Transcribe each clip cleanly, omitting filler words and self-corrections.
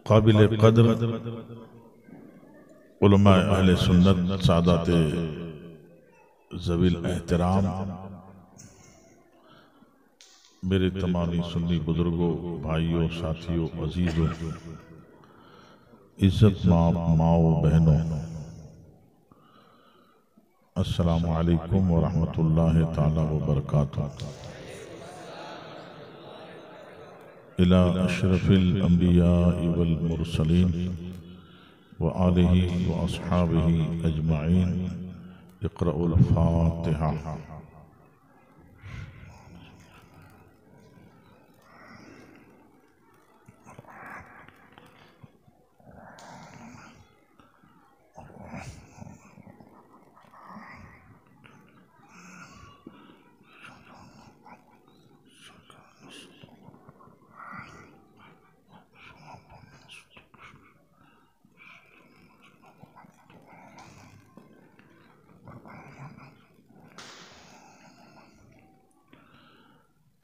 काबिल कदर उलमा अहले सुन्नत सादात ज़वील एहतराम, मेरे तमामी सुन्नी बुजुर्गों, भाइयों, साथियों, अजीज़ों, इज्जत माओ बहनों, अस्सलामु अलैकुम व रहमतुल्लाहि तआला व बरकातुहू। इला अशरफिल अंबिया वल मुरसलीन व आलिहि व अस्हाबिहि अजमाइन। इक़राउल फातिहा।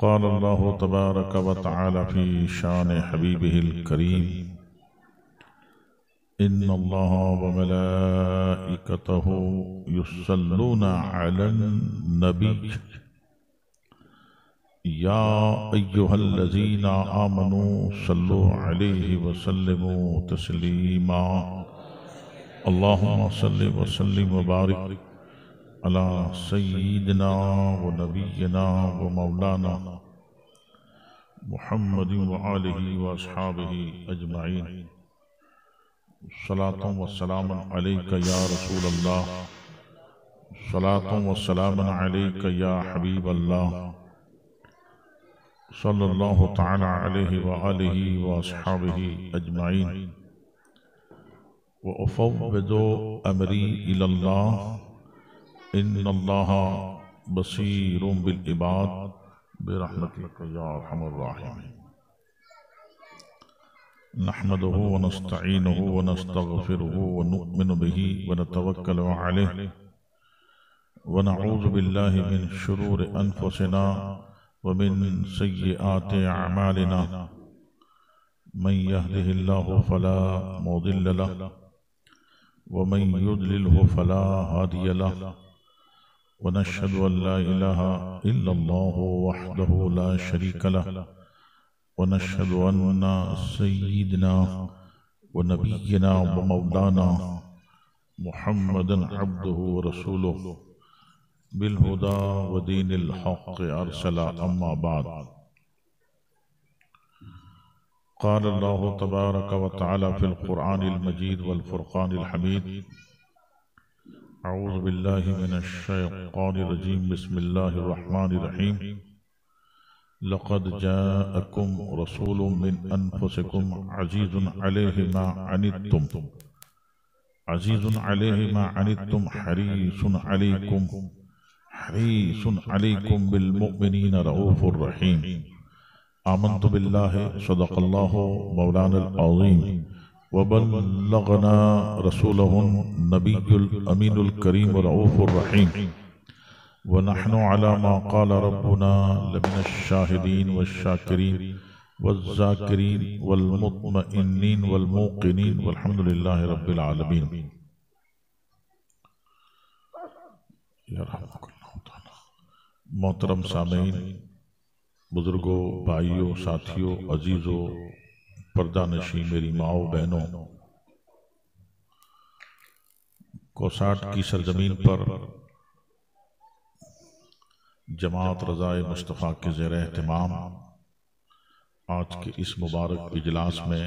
क़ाल अल्लाहु तबारक व तआला फ़ी शान हबीबिहिल करीम, इन्नल्लाह व मलाइकतहु युस्सल्लूना अलन नबी या अय्युहल्लज़ीना आमनू सल्लु अलैहि व सल्लिमू तस्लीमा। अल्लाहुम्मा सल्लि व सल्लिम व बारिक अला सय्यिदिना व नबिय्यिना व मौलाना मुहम्मदिन व आलिहि व अस्हाबिहि अजमाइन। सलातुम व सलामुन अलैका या रसूल अल्लाह, सलातुम व सलामुन अलैका या हबीब अल्लाह, सल्लल्लाहु तआला अलैहि व आलिहि व अस्हाबिहि अजमाइन। व उफ़व्विदु अमरी इलल्लाह, इन्नल्लाहा बसीरुम बिल इबाद बिरहमतिका या अरहमर राहिमीन। नहमदुहु व नस्तईनुहु व नस्तगफिरुहु व नु'मिनु बिही व नतवक्कलु अलैहि व नऊज़ु बिल्लाहि मिन शुरूरि अनफुसिना व मिन सय्यिआति अमालिना। मन यहदिहिल्लाहु फला मुदिल्ल लहु व मन युद्लिलहु फला हादिय लहु। व नशहदु अन ला इलाहा इल्लल्लाहु वहदहु ला शरीक लहु व नशहदु अन्ना सय्यिदना व नबिय्यना व मौलाना मुहम्मदन अब्दुहु व रसूलुहु बिल हुदा व दीनिल हक़ अरसला। अम्मा बाद। क़ाल अल्लाहु तबारक व तआला फ़िल क़ुरआनिल मजीद वल फ़ुरक़ानिल हमीद। अऊज़ु बिल्लाहि मिनश शैतानिर रजीम। बिस्मिल्लाहिर रहमानिर रहीम। लक़द जाअकुम रसूलुम मिन अनफुसिकुम अज़ीज़ुन अलैहि मा अनित्तुम हरीसुन अलैकुम बिल मुमिनीना रऊफ़ुर रहीम। आमन्तु बिल्लाहि सदक़ल्लाहु मौलानल अज़ीम व बल्लगना रसूलहुन नबियुल अमीनुल करीम रऊफ़ुर रहीम। व नहनु अला मा क़ाल रब्बुना लमिनश शाहिदीन वश्शाकिरीन वज़्ज़ाकिरीन वल मुत्मइन्नीन वल मूक़िनीन वल्हम्दुलिल्लाहि रब्बिल आलमीन। मोहतरम सामीन, बुजुर्गों, भाइयों, साथियों, अजीज़ों, पर्दानशी मेरी माओ बहनों, कोसाट की सरजमीन पर जमात रज़ाए मुस्तफ़ा के ज़ेर एहतमाम आज के इस मुबारक इजलास में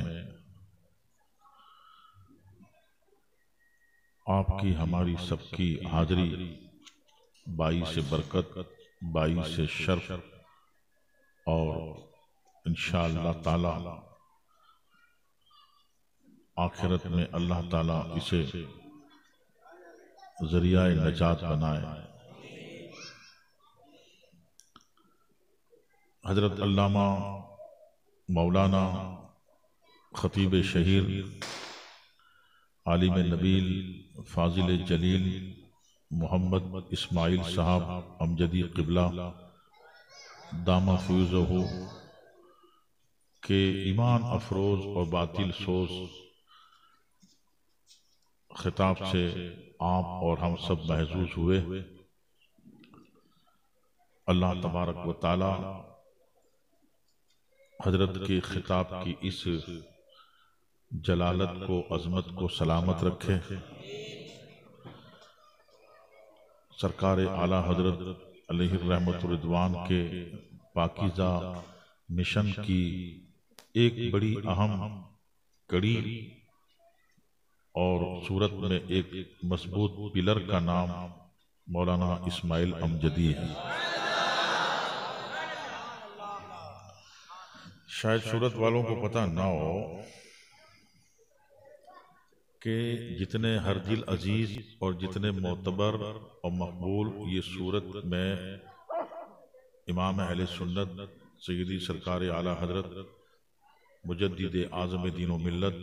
आपकी हमारी सबकी हाज़री बाईस बरकत, बाईस शर्फ और इंशाअल्लाह ताला आखिरत में अल्लाह ताला इसे ज़रिया नजात बनाए। हज़रत अल्लामा मौलाना ख़तीब शहीर आलिम नबील फ़ाज़िल जलील मोहम्मद इस्माइल साहब अमजदी क़िबला दामा फ़यूज़हु के ईमान अफरोज और बातिल सोज खिताब से आप और हम सब महजूज हुए। अल्लाह तबारक व ताला हजरत के खिताब की इस जलालत को, अजमत को सलामत रखे। सरकार आला हजरत अलैहि रहमतुर रिदवान के पाकीज़ा मिशन की एक बड़ी अहम कड़ी और सूरत में एक मजबूत पिलर का नाम मौलाना इस्माइल अमजदी है। शायद सूरत वालों को पता ना हो कि जितने हर दिल अजीज और जितने मोतबर और मकबूल ये सूरत में इमाम अहले सुन्नत सय्यदी सरकार आला हजरत मुजद्दिद आज़म दीन व मिल्लत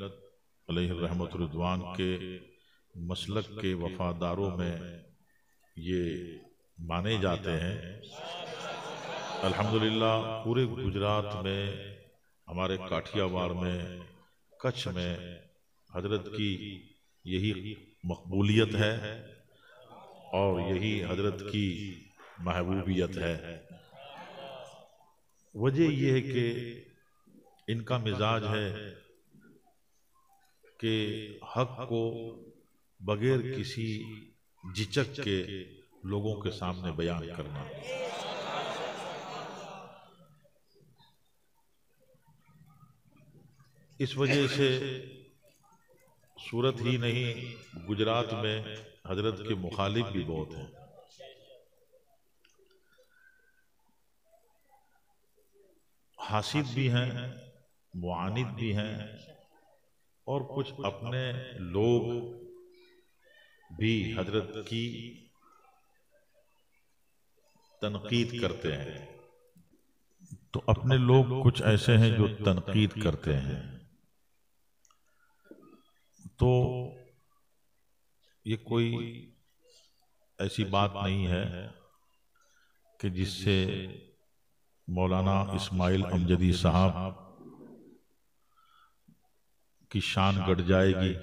अलैहि रहमतुर रिदवान के मसलक के वफादारों में ये माने जाते हैं। अल्हम्दुलिल्लाह पूरे गुजरात में, हमारे काठियावाड़ में, कच्छ में हजरत की यही मकबूलियत है और यही हजरत की महबूबियत है। वजह यह है कि इनका मिजाज है कि हक को बगैर किसी झिझक के लोगों के सामने बयान करना। इस वजह से सूरत ही नहीं, गुजरात में हजरत के मुखालिफ भी बहुत हैं। हासिद भी हैं, मुआनिद भी हैं और कुछ अपने लोग भी हजरत की तनकीद करते हैं। तो अपने लोग कुछ ऐसे हैं जो तनकीद करते हैं, तो ये कोई ऐसी बात नहीं है कि जिससे मौलाना इस्माइल अमजदी साहब की शान घट जाएगी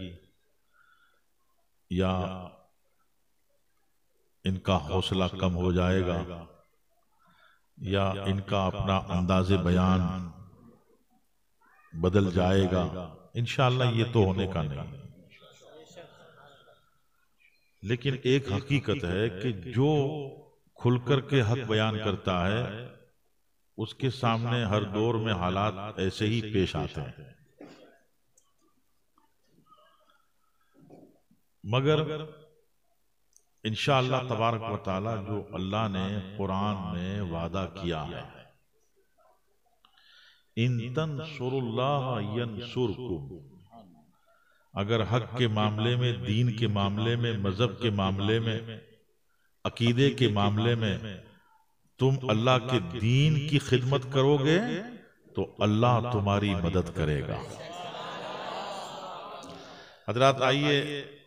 या इनका हौसला कम हो जाएगा या इनका अपना अंदाज़े बयान बदल जाएगा। इंशाअल्लाह ये तो होने का नहीं। लेकिन एक हकीकत है कि जो खुलकर के हक बयान करता है उसके सामने हर दौर में हालात ऐसे ही पेश आते हैं। मगर इंशाअल्लाह तबारक व तआला जो अल्लाह ने कुरान में वादा किया है, इन तंसुरुल्लाह यंसुरकुम, अगर हक के मामले में, दीन के मामले में, मजहब के मामले में, अकीदे के मामले में तुम अल्लाह के दीन की खिदमत करोगे तो अल्लाह तुम्हारी मदद करेगा। हजरात आइए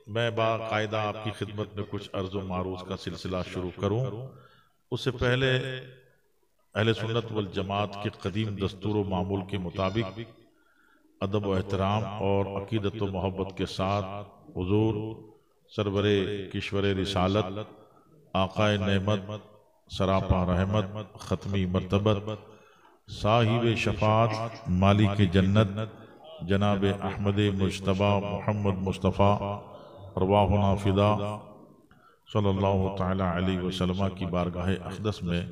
मैं बाकायदा आपकी खिदमत में कुछ अर्ज़ व मारूज़ का सिलसिला शुरू करूं। उससे पहले अहले सुन्नत वल जमात के कदीम दस्तूर व मामूल के मुताबिक अदब व एहतराम और अकीदत व मोहब्बत के साथ हुजूर सरवरे किश्वरे रिसालत आकाए नेमत सरापा रहमत ख़त्मी मर्तबत साहिब शफात मालिक जन्नत जनाब अहमद मुज्तबा मोहम्मद मुस्तफ़ा रवाहुना फिदा सल्लल्लाहु तआला अलैहि वसल्लम की बारगाह अक़दस में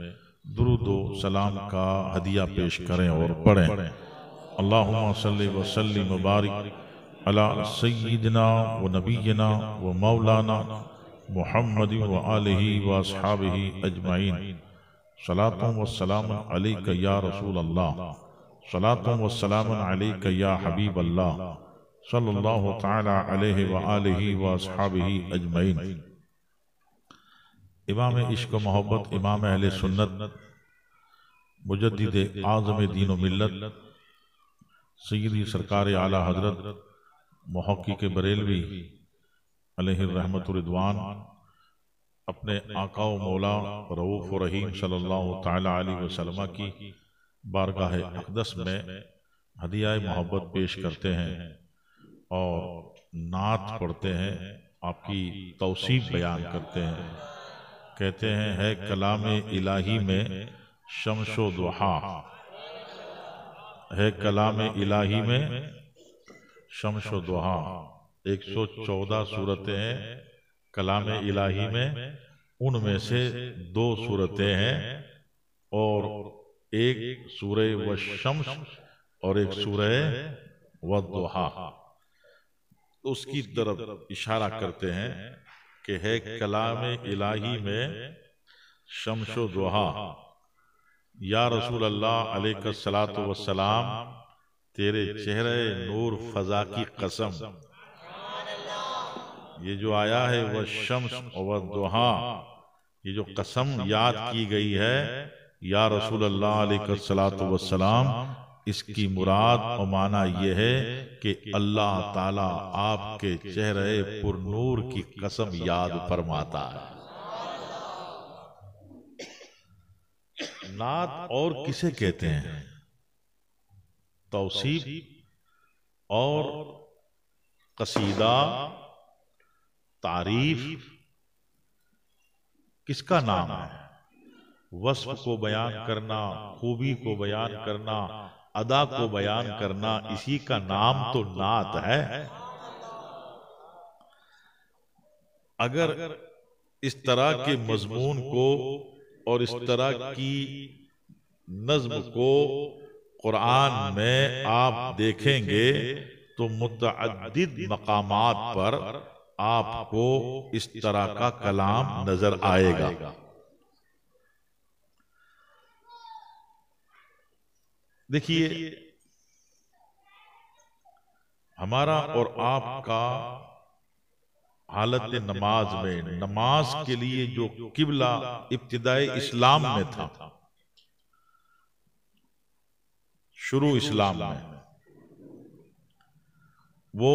दुरूद व सलाम का हदिया पेश करें और पढ़ें। अल्लाहुम्मा सल्लि व सल्लिम व बारिक अला सय्यिदिना व नबिय्यिना व मौलाना मुहम्मद व आलिहि व अस्हाबिहि अजमाइन। सलातुम व सलामुन अलैका या रसूल अल्लाह, सलातुम व सलामुन अलैका या हबीब अल्लाह, सल्लल्लाहु तआला अलैहि व आलिहि व अस्हाबिहि अजमाइन। इमाम इश्क मोहब्बत, इमाम अहले सुन्नत, मुजद्दिद आज़म दीन व मिल्लत सय्यदी सरकार आला हजरत मुहक्किक बरेलवी अलैहि रहमतुर रिदवान अपने आका व मौला रऊफ़ व रहीम सल्लल्लाहु तआला अलैहि वसल्लम की बारगाह अक़दस में हदिया मोहब्बत पेश करते हैं और नात पढ़ते हैं, आपकी तौसीफ बयान करते हैं। कहते हैं है कलाम इलाही में शम्सो दुहा, है कलाम इलाही में शम्सो दुहा। 114 सूरतें हैं कलाम इलाही में, उनमें से 2 सूरतें हैं और एक सूरह व शम्स और एक सूरह व दुहा। उसकी तरफ इशारा करते हैं कि है कलाम इलाही में शम्सो दुहा। या रसूल अल्लाह अलैहिस्सलातु वस्सलाम, तेरे चेहरे नूर फजा की कसम। ये जो आया है वह शम्स व दुहा, ये जो कसम याद की गई है या रसूल अल्लाह अलैहिस्सलातु वस्सलाम, इसकी मुराद और माना यह है कि अल्लाह ताला आपके चेहरे पुरनूर की कसम याद फरमाता है। नात और किसे कहते हैं? तौसीफ और कसीदा, तारीफ किसका नाम है? वस्फ को बयान करना, खूबी को बयान करना, अदा को बयान करना, इसी का नाम तो नात है। अगर इस तरह के मजमून को और इस तरह की नज्म को कुरान में आप देखेंगे तो मुतअद्दिद मकामात पर आपको इस तरह का कलाम नजर आएगा। देखिए, हमारा और आपका हालत नमाज में, नमाज के लिए जो किबला इब्तिदाई इस्लाम में था, शुरू इस्लाम में, वो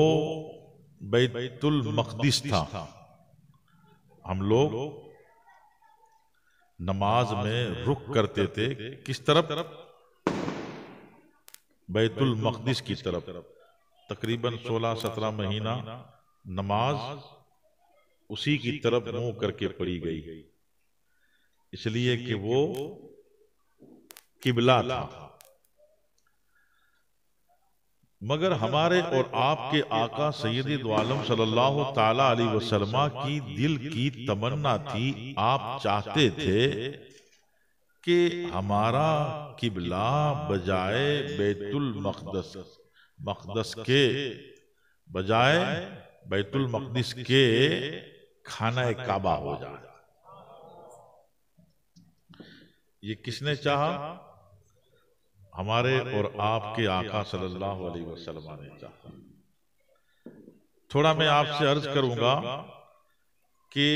बैतुल मक़दिस था। हम लोग नमाज में रुख करते थे किस तरफ? बैतुल मक़दिस की तरफ। तकरीबन 16-17 महीना नमाज उसी की तरफ मुंह करके पढ़ी गई, इसलिए कि वो किबला था। मगर हमारे और आपके आका सैयद दो आलम सल्लल्लाहु ताला अलैहि वसल्लम की दिल की तमन्ना थी, आप चाहते थे कि हमारा किबला बजाए बैतुल मक़दस के, बजाए बैतुल मक़दिस के खाना काबा हो जाए। ये किसने चाहा? हमारे और आपके आका सल्लल्लाहु अलैहि वसल्लम ने चाहा। थोड़ा मैं आपसे अर्ज करूंगा कि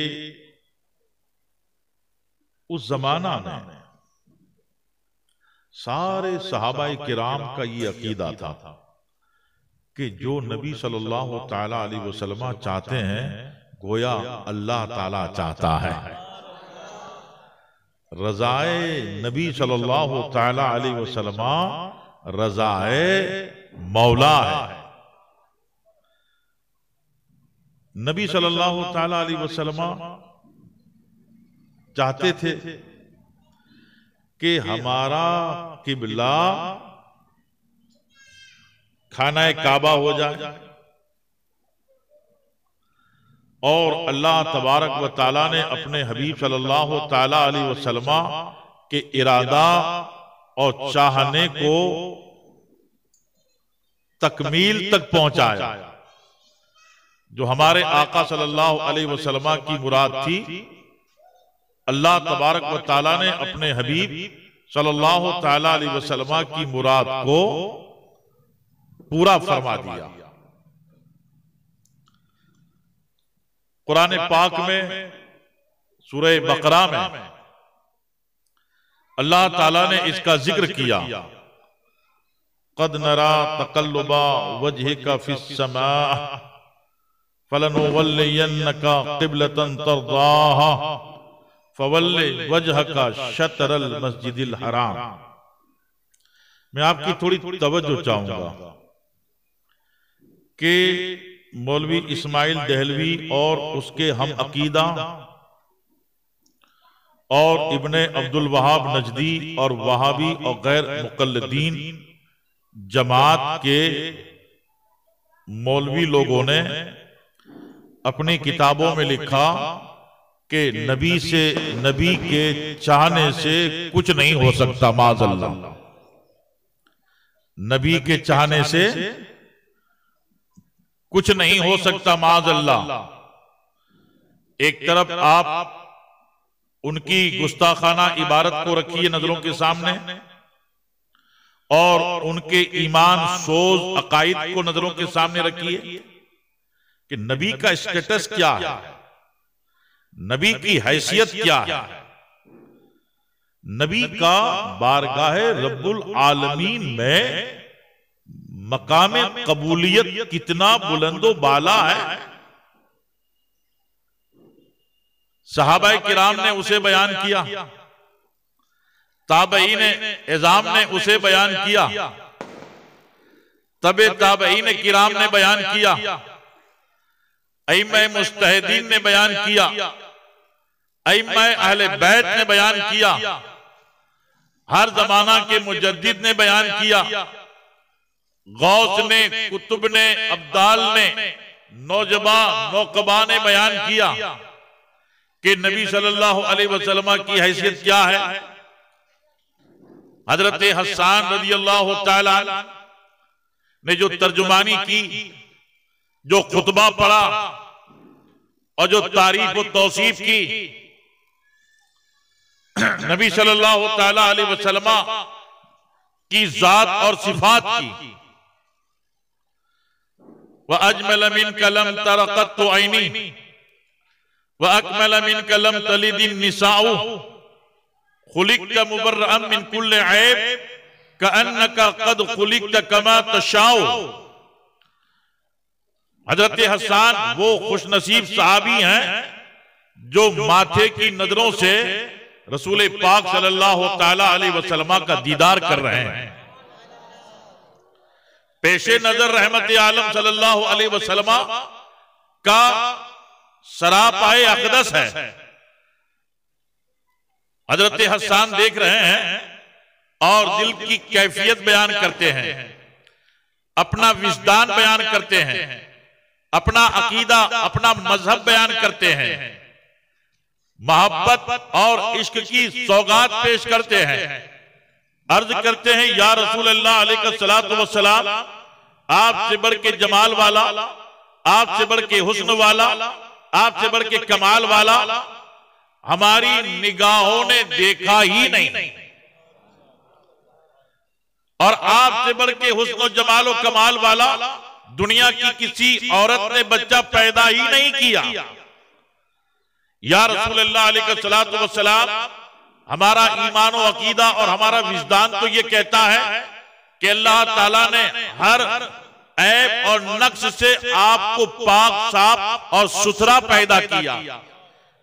उस जमाना में सारे सहाबाए किराम का ये अकीदा था कि जो नबी सल्लल्लाहु ताला अलैहि वसल्लम चाहते हैं, गोया अल्लाह ताला चाहता है। रज़ाए नबी सल्लल्लाहु ताला अलैहि वसल्लम रज़ाए मौला है। नबी सल्लल्लाहु ताला अलैहि वसल्लम चाहते थे कि हमारा किबला खाना काबा हो जाए और अल्लाह तबारक व ताला ने अपने हबीब सल्लल्लाहु ताला अलैहि वसल्लम के इरादा और चाहने को तकमील तक पहुंचाया। जो हमारे आका सल्लल्लाहु अलैहि वसल्लम की मुराद थी, अल्लाह तबारक व ताला ने अपने हबीब सल्लल्लाहु ताला अलैहि वसल्लम की मुराद को पूरा फरमा दिया। कुरान पाक में सूरह बकरा में अल्लाह ताला ने इसका जिक्र किया, क़द नरा तक़ल्लुबा वजहिका फिस समा फलनुवल्लियन्नका क़िब्लतन तर्दाहा फवल्लि वजहका शतरल मस्जिदिल हराम। मैं आपकी थोड़ी तवज्जो चाहूंगा कि मौलवी इस्माइल दहलवी और उसके हम अकीदा और इब्ने अब्दुल वहाब नजदी और वहाबी और गैर मुकल्लिदीन जमात के मौलवी लोगों ने अपनी किताबों में लिखा कि नबी के चाहने से कुछ नहीं हो सकता माज़अल्लाह। नबी के चाहने से कुछ नहीं हो सकता माज़अल्लाह। एक तरफ आप उनकी गुस्ताखाना इबारत को रखिए नजरों के सामने और उनके ईमान सोज अकाइद को नजरों के सामने रखिए कि नबी का स्टेटस क्या है, नबी की हैसियत क्या है, नबी का बारगाहे रब्बुल आलमीन में मकाम कबूलियत कितना बुलंदो बाला है। सहाबाए किराम ने उसे बयान किया, ताबईन इज़ाम ने उसे बयान किया, तबे ताबईन किराम ने बयान किया, अइम्मा मुस्तहिदीन ने बयान किया, अइम्मा अहले बैत ने बयान किया, हर जमाना के मुजद्दिद ने बयान किया, गौस ने, कुतुब ने, अब्दाल ने, नौकबा ने बयान किया कि नबी सल्लल्लाहु अलैहि वसल्लम की हैसियत क्या है। हजरत हसन रज़ियल्लाहु ताला ने जो तर्जुमानी की, जो खुतबा पढ़ा और जो तारीफ और तौसीफ की नबी सल्लल्लाहु ताला अलैहि वसल्लम की जात और सिफात की, व अजमल मिन कलम तरक़त तो ऐनी व अकमल मिन कलम तलिदिन निसाउ खुलिक़्त मुबर्रअन मिन कुल्ल ऐब कअन्नका क़द खुलिक़्त कमा तशाउ। हजरत हसन वो खुशनसीब सहाबी हैं जो माथे की नजरों से रसूल पाक सल्लल्लाहु ताला अलैहि वसल्लम का दीदार कर रहे हैं। पेशे नजर रहमत आलम सल्लल्लाहु अलैहि वसल्लम का सरापाए अक़दस है। हजरत हसन देख रहे हैं और दिल की कैफियत बयान करते हैं, अपना विजदान बयान करते हैं, अपना अकीदा, अपना मजहब बयान करते हैं, मोहब्बत और इश्क की सौगात पेश करते हैं। अर्ज करते हैं, या रसूल अल्लाह अलैहिस्सलातु वस्सलाम, आपसे बढ़ के जमाल वाला, आपसे बढ़ के हुस्न वाला, आपसे बढ़ के कमाल वाला हमारी निगाहों ने देखा ही नहीं, और आपसे बढ़ के हुस्न और जमाल और कमाल वाला दुनिया की किसी औरत ने बच्चा पैदा ही नहीं किया। या रसूल अल्लाह अलैहिस्सलातु वस्सलाम, हमारा ईमान और अकीदा और हमारा विजदान तो ये कहता है कि अल्लाह ताला ने हर ऐब और नक्श से आपको पाक, साफ और सुथरा पैदा किया,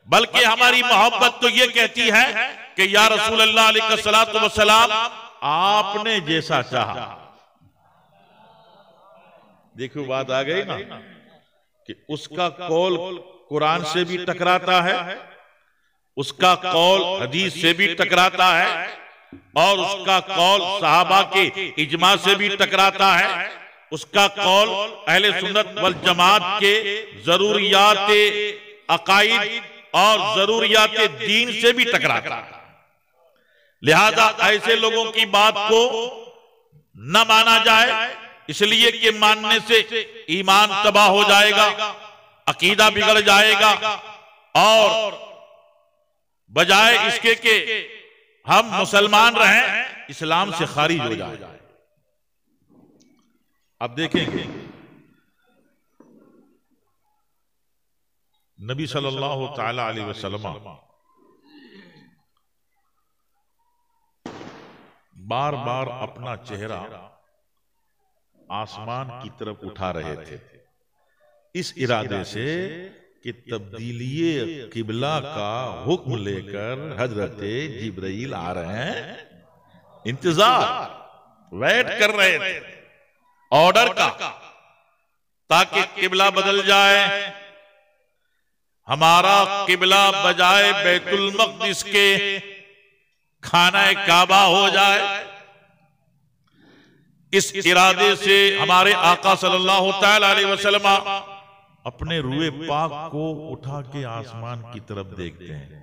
बल्कि हमारी मोहब्बत तो ये कहती है कि या रसूल अल्लाह अलैहिस्सलातु वस्सलाम, आपने जैसा चाहा। देखो बात आ गई ना कि उसका कौल कुरान से भी टकराता है, उसका कौल हदीस से भी टकराता है, और उसका कौल सहाबा के इजमा से भी टकराता है, उसका कौल अहले सुन्नत वल जमात के जरूरियात अकाइद और जरूरियात दीन से भी टकराता है। लिहाजा ऐसे लोगों की बात को न माना जाए, इसलिए कि मानने से ईमान तबाह हो जाएगा, अकीदा बिगड़ जाएगा, और बजाय इसके कि हम मुसलमान रहें, इस्लाम से खारिज हो जाए। अब देखेंगे नबी सल्लल्लाहु ताला अलैहि वसल्लम बार बार अपना चेहरा आसमान की तरफ उठा रहे थे, इस इरादे से कि तब्दीली किबला का हुक्म लेकर हजरत जिब्राइल आ रहे हैं। इंतजार वेट कर रहे थे ऑर्डर का, ताकि किबला बदल जाए, हमारा किबला बजाए बैतुल मक़दिस के खाना काबा हो जाए। इस इरादे से हमारे आका सल्लल्लाहु तआला अलैहि वसल्लम अपने रूए पाक को उठा के आसमान की तरफ देखते हैं।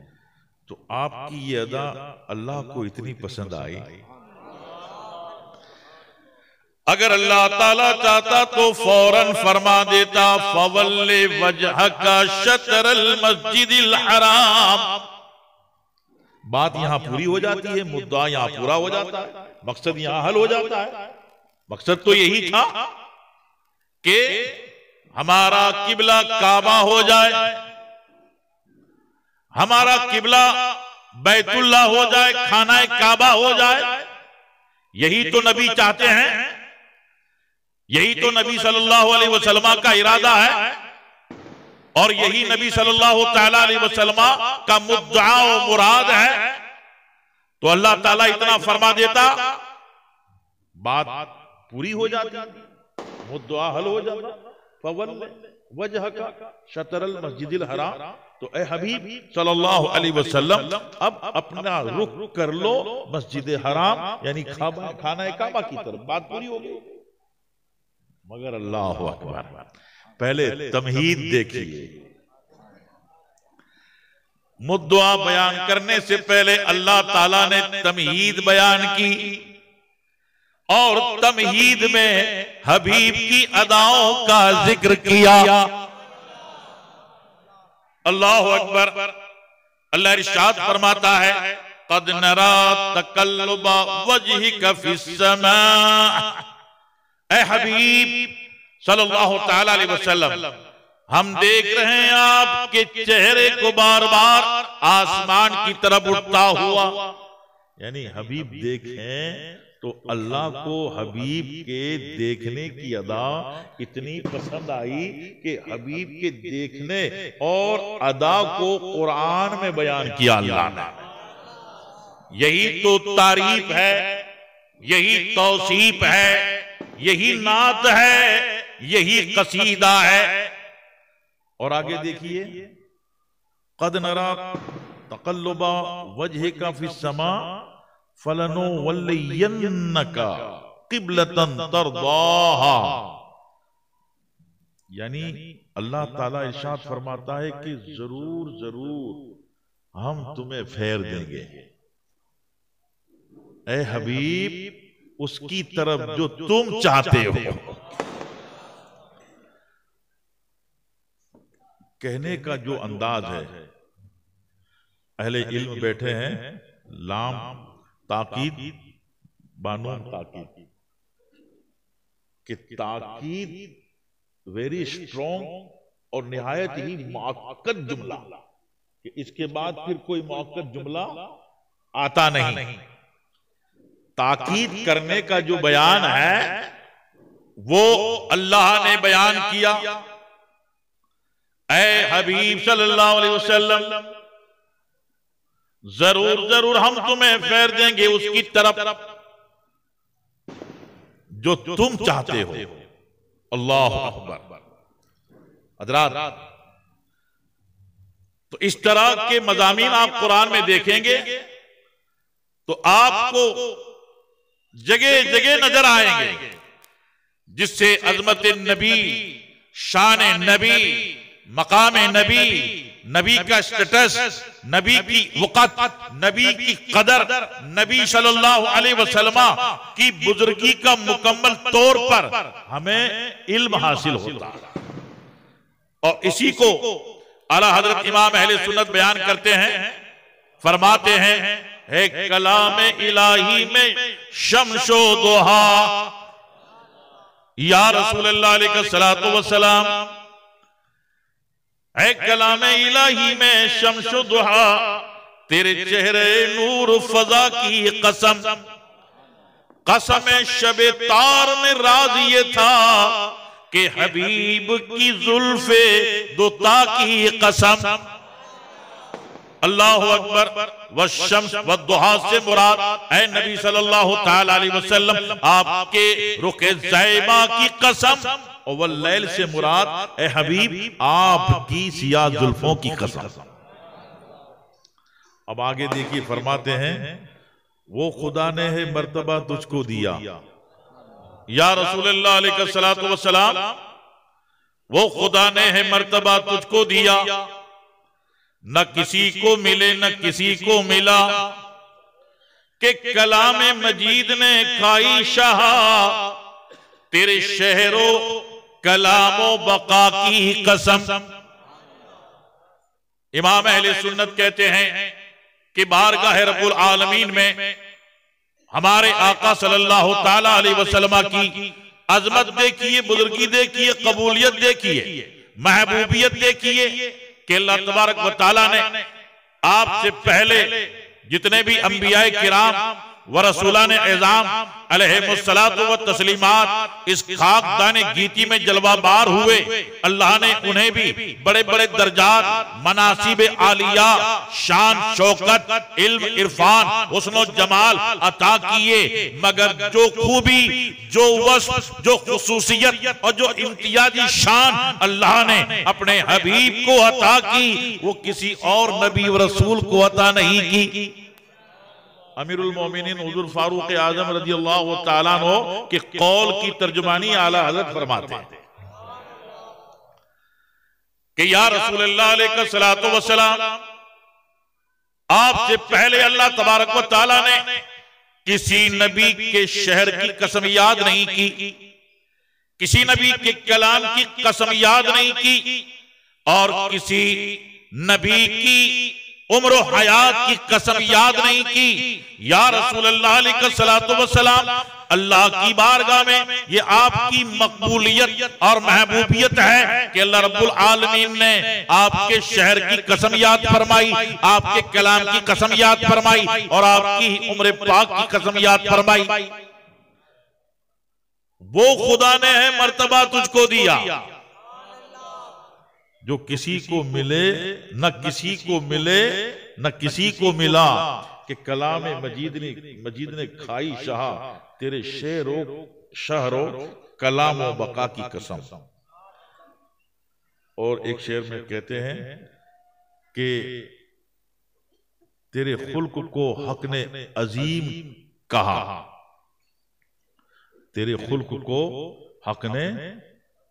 तो आपकी ये अदा अल्लाह को इतनी पसंद आई, अगर अल्लाह ताला चाहता तो फौरन फरमा देता फवल्ले वजहका शतरल मस्जिदिल हराम। बात यहां पूरी हो जाती है, मुद्दा यहां पूरा हो जाता है, मकसद यहां हल हो जाता है। मकसद तो यही था कि हमारा किबला काबा हो जाए, हमारा किबला बैतुल्ला हो जाए, खाना काबा हो जाए। यही तो नबी चाहते हैं, यही तो नबी सल्लल्लाहु अलैहि वसल्लम का इरादा है, और यही नबी सल्लल्लाहु तआला अलैहि वसल्लम का मुद्दा और मुराद है। तो अल्लाह ताला इतना फरमा देता, बात पूरी हो जाती, मुद्दा हल हो जाता। फवल्ले वजहका शतरल मस्जिदिल हराम। तो ए हबीब सल्लल्लाहु अलैहि वसल्लम अब अपना रुख कर लो मस्जिद हराम यानी खाना काबा की तरफ। बात पूरी हो गई। मगर अल्लाह अकबर, पहले तमहीद देखिए। मुद्दा बयान करने से पहले अल्लाह ताला ने तमहीद बयान की, और तमहीद में हबीब की अदाओं का जिक्र किया। अल्लाह अकबर। अल्लाह इरशाद फरमाता है, क़द नरा तक़ल्लुबा वजहिका फिस समा। ऐ हबीब सल्लल्लाहु तआला अलैहि वसल्लम, हम देख रहे हैं आपके चेहरे को बार बार आसमान की तरफ उठता हुआ। यानी हबीब देखें तो अल्लाह को हबीब के देखने की अदा इतनी पसंद आई कि हबीब के देखने और अदा को कुरान में बयान किया अल्लाह ने। यही तो तारीफ है, यही तौसीफ है, यही नात है, यही कसीदा है। और आगे देखिए, क़द नरा तक़ल्लुबा वजहिका फिस समा फलनो वल्लियन्नका क़िब्लतन तरदाहा। यानी अल्लाह ताला इरशाद फरमाता है कि जरूर जरूर हम तुम्हें फेर देंगे ए हबीब उसकी तरफ जो तुम चाहते हो। कहने का जो अंदाज है, अहले इल्म बैठे हैं, लाम ताकीद बानून ताकीद, कि ताकीद वेरी स्ट्रॉन्ग और निहायत ही मुअक्कद जुमला, कि इसके बाद फिर कोई मुअक्कद जुमला आता नहीं। ताकीद करने का जो बयान है वो अल्लाह ने बयान किया। ऐ हबीब सल्लल्लाहु अलैहि वसल्लम, जरूर जरूर हम तुम्हें फेर देंगे उसकी तरफ जो तुम चाहते हो। अल्लाह अकबर। हज़रात, तो इस तरह के मज़ामीन आप कुरान में देखेंगे तो आपको जगह जगह नजर आएंगे, जिससे अजमत नबी, शान नबी, मकाम नबी, नबी का स्टेटस, नबी की वक़्त, नबी की कदर, नबी सल्लल्लाहु अलैहि वसल्लम की बुजुर्गी का मुकम्मल तौर पर हमें इल्म हासिल होता है। और इसी को आला हजरत इमाम अहले सुन्नत बयान करते हैं, फरमाते हैं, है कलाम इलाही में शम्सो दुहा। या रसूलल्लाह अलैहिस्सलातु वस्सलाम, है कलाम इलाही में शम्सो दुहा, तेरे चेहरे नूर फजा की कसम, कसम शबे तार में राज ये था कि हबीब की जुल्फे दुता की कसम। अल्लाहु अकबर व शम्स व दुहा से मुराद ऐ नबी सल्लल्लाहु तआला अलैहि वसल्लम आपके रुखे ज़ैबा की कसम, और वल्लैल से मुराद ऐ हबीब आपकी सिया जुल्फों की कसम। अब आगे देखिए, फरमाते हैं वो खुदा ने है मर्तबा तुझको दिया या रसूलुल्लाह अलैहिस्सलातु वस्सलाम, वो खुदा ने है मर्तबा तुझको दिया, न किसी को मिले न किसी को मिला, कि कलाम मजीद ने खाई शाह, तेरे शहरो कलामो बका की कसम। इमाम अहले सुन्नत कहते हैं कि बारगाह रब्बुल आलमीन में हमारे आका सल्लल्लाहु ताला अलैहि वसल्लम की अजमत देखिए, बुजुर्गी देखिए, कबूलियत देखिए, महबूबियत देखिए कि अल्लाह तबारक व तआला ने आपसे पहले जितने भी अंबियाए किराम व रसूलान एज़ाम अलैहिमुस्सलातु व तस्लीमात इस खाकदाने गीती में जलवाबार हुए, अल्लाह ने उन्हें भी बड़े बड़े दर्जात, मनासिब आलिया, शान शौकत, इल्म इरफान, हुस्न जमाल अता किए, मगर जो खूबी, जो वस्फ, जो खुसूसियत और जो इम्तियाजी शान अल्लाह ने अपने हबीब को अता की, वो किसी और नबी व रसूल को अता नहीं की। अमीरुल मोमिनीन हुजूर फारूक आजम रज़ियल्लाहु ताला अन्हु के कौल की तर्जुमानी आला हज़रत फरमाते हैं कि या रसूलुल्लाह अलैहिस्सलातु वस्सलाम, आपसे पहले अल्लाह तबारक व तआला ने किसी नबी के शहर की कसम याद नहीं की, किसी नबी के कलाम की कसम याद नहीं की, और किसी नबी की उम्र हयात की कसम याद नहीं की। या रसूलल्लाह अलैहिस्सलातु वस्सलाम, अल्लाह की बारगाह में ये आपकी मकबूलियत और महबूबियत है कि अल्लाह रब्बुल आलमीन ने आपके शहर की कसम याद फरमाई, आपके कलाम की कसम याद फरमाई, और आपकी उम्र पाक की कसम याद फरमाई। वो खुदा ने है मर्तबा तुझको दिया जो किसी को मिले न किसी को मिले न किसी को मिला, कि कलाम मजीद ने खाई शाह, तेरे शेरो शहरो कलाम बका की कसम। और एक शेर में कहते हैं कि तेरे खुल्क को हक ने अजीम कहा, तेरे खुल्क को हक ने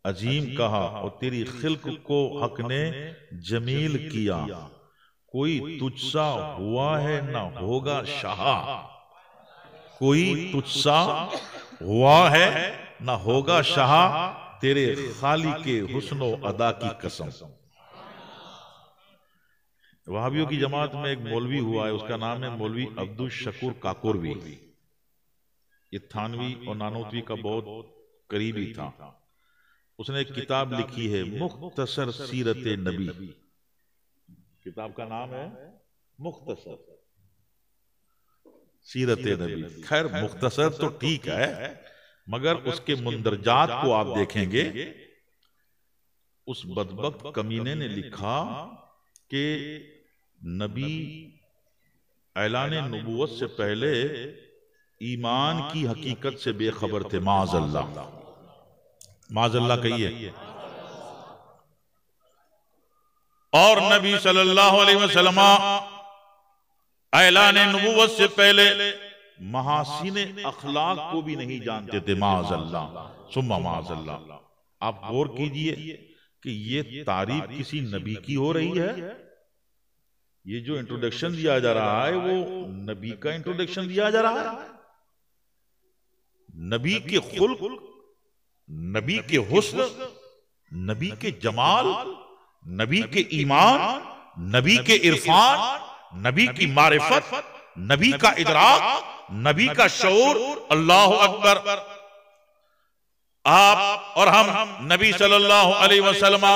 अजीम कहा, और तेरी खिल्क को हक ने जमील किया, कोई तुझसा हुआ है ना होगा शाह, कोई तुझसा हुआ है ना होगा शाह, तेरे खाली के हुस्नो अदा की कसम। वहाबियों की जमात में एक मौलवी हुआ है, उसका नाम है मौलवी अब्दुल शकूर काकोरवी। ये थानवी और नानोतवी का बहुत करीबी था। उसने एक किताब लिखी है मुख्तसर सीरत नबी, किताब का नाम है मुख्तसर सीरत नबी। खैर मुख्तसर तो ठीक है, मगर उसके मुंदरजात को आप देखेंगे, उस बदबख्त कमीने ने लिखा कि नबी ऐलान नबूवत से पहले ईमान की हकीकत से बेखबर थे। माज़अल्लाह, माज़अल्लाह कहिए। और नबी सल्लल्लाहु अलैहि वसल्लम ऐलान नबूवत से पहले महासीने अखलाक को भी नहीं जानते थे। माज़अल्लाह सुम्मा माज़अल्लाह। आप गौर कीजिए कि ये तारीफ किसी नबी की हो रही है। ये जो इंट्रोडक्शन दिया जा रहा है वो नबी का इंट्रोडक्शन दिया जा रहा है। नबी के खुल्क, नबी के हुस्न, नबी के जमाल, नबी के ईमान, नबी के इरफान, नबी की मारिफत, नबी का इदराक, नबी का शऊर। अल्लाहु अकबर। आप और हम नबी सल्लल्लाहु अलैहि वसल्लम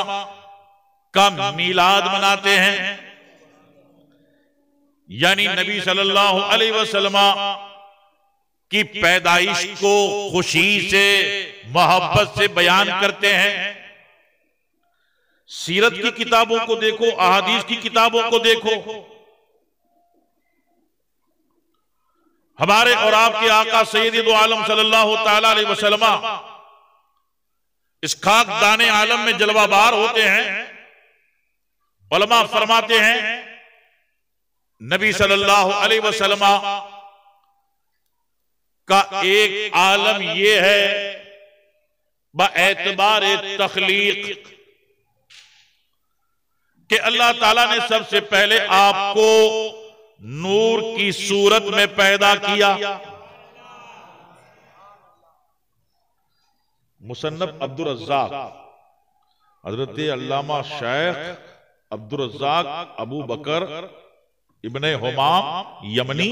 का मीलाद मनाते हैं, यानी नबी सल्लल्लाहु अलैहि वसल्लम की पैदाइश को खुशी से, मोहब्बत से बयान करते हैं। सीरत की किताबों को देखो, अहादीस की किताबों को देखो, हमारे और आपके आका सैयद दो आलम सल्लल्लाहु तआला अलैहि वसल्लम इस खाक दाने आलम में जलवाबार होते हैं। उलमा फरमाते हैं नबी सल्लल्लाहु अलैहि वसल्लम का एक आलम यह है बएतबार तखलीक कि अल्लाह ताला ने सबसे पहले आपको नूर की सूरत में पैदा किया। मुसन्नफ अब्दुल रज़्ज़ाक हजरत अल्लामा शेख अब्दुल रज़्ज़ाक अबू बकर इब्ने हुमाम यमनी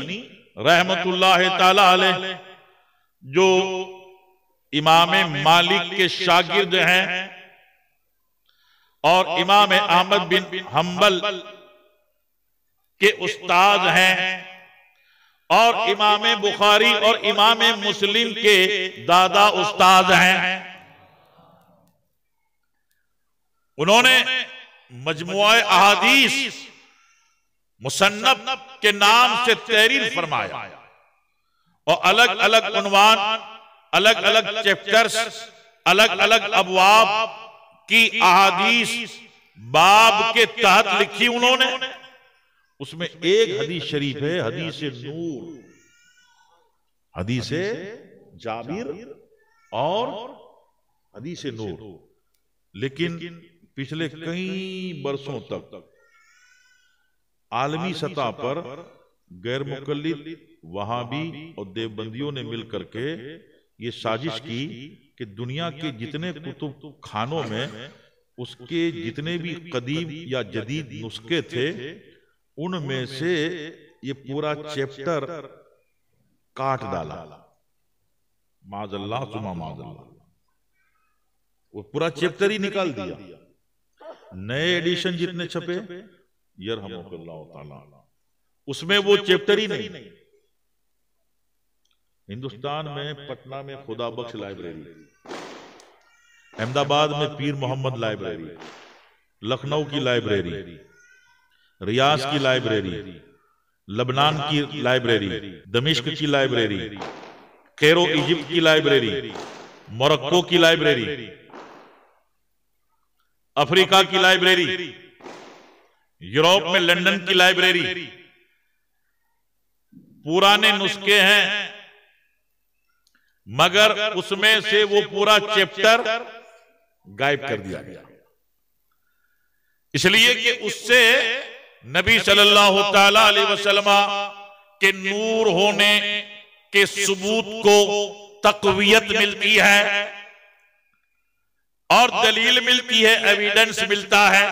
रहमतुल्लाह ताला अलैह, जो इमाम मालिक के शागिर्द हैं और इमाम अहमद बिन हम्बल के उस्ताद हैं और इमाम बुखारी और इमाम मुस्लिम के दादा उस्ताद हैं। उन्होंने मजमुआ अहादीस मुसन्नफ के नाम से तहरीर फरमाया और अलग अलग उन्वान, अलग अलग चैप्टर्स, अलग अलग अबवाब की अहादीस बाब के तहत लिखी उन्होंने। उसमें एक हदीस शरीफ है, हदीस नूर, हदीस जाबिर और हदीस नूर। लेकिन पिछले कई बरसों तक आलमी सतह पर गैर मुकल्लिद वहाबी और देवबंदियों ने मिलकर के ये साजिश की कि दुनिया के जितने कुतुब खानों में उसके जितने भी कदीम या जदीद नुस्खे थे उनमें से ये पूरा चैप्टर काट डाला। माज़अल्लाह सुमा माज़अल्लाह, वो पूरा चैप्टर ही निकाल दिया। नए एडिशन जितने छपे यरहमुकल्लाह ताला उसमें वो चैप्टर ही नहीं। हिंदुस्तान में पटना में खुदा बख्श लाइब्रेरी, अहमदाबाद में पीर मोहम्मद लाइब्रेरी, लखनऊ की लाइब्रेरी, रियाज की लाइब्रेरी, लबनान की लाइब्रेरी, दमिश्क की लाइब्रेरी, कैरो इजिप्ट की लाइब्रेरी, मोरक्को की लाइब्रेरी, अफ्रीका की लाइब्रेरी, यूरोप में लंदन की लाइब्रेरी, पुराने नुस्खे हैं मगर उसमें से वो पूरा चैप्टर गायब कर दिया गया, इसलिए कि उससे नबी सल्लल्लाहु तआला अलैहि वसल्लम के नूर होने के सबूत को तक़वियत मिलती है और दलील मिलती है, एविडेंस मिलता है।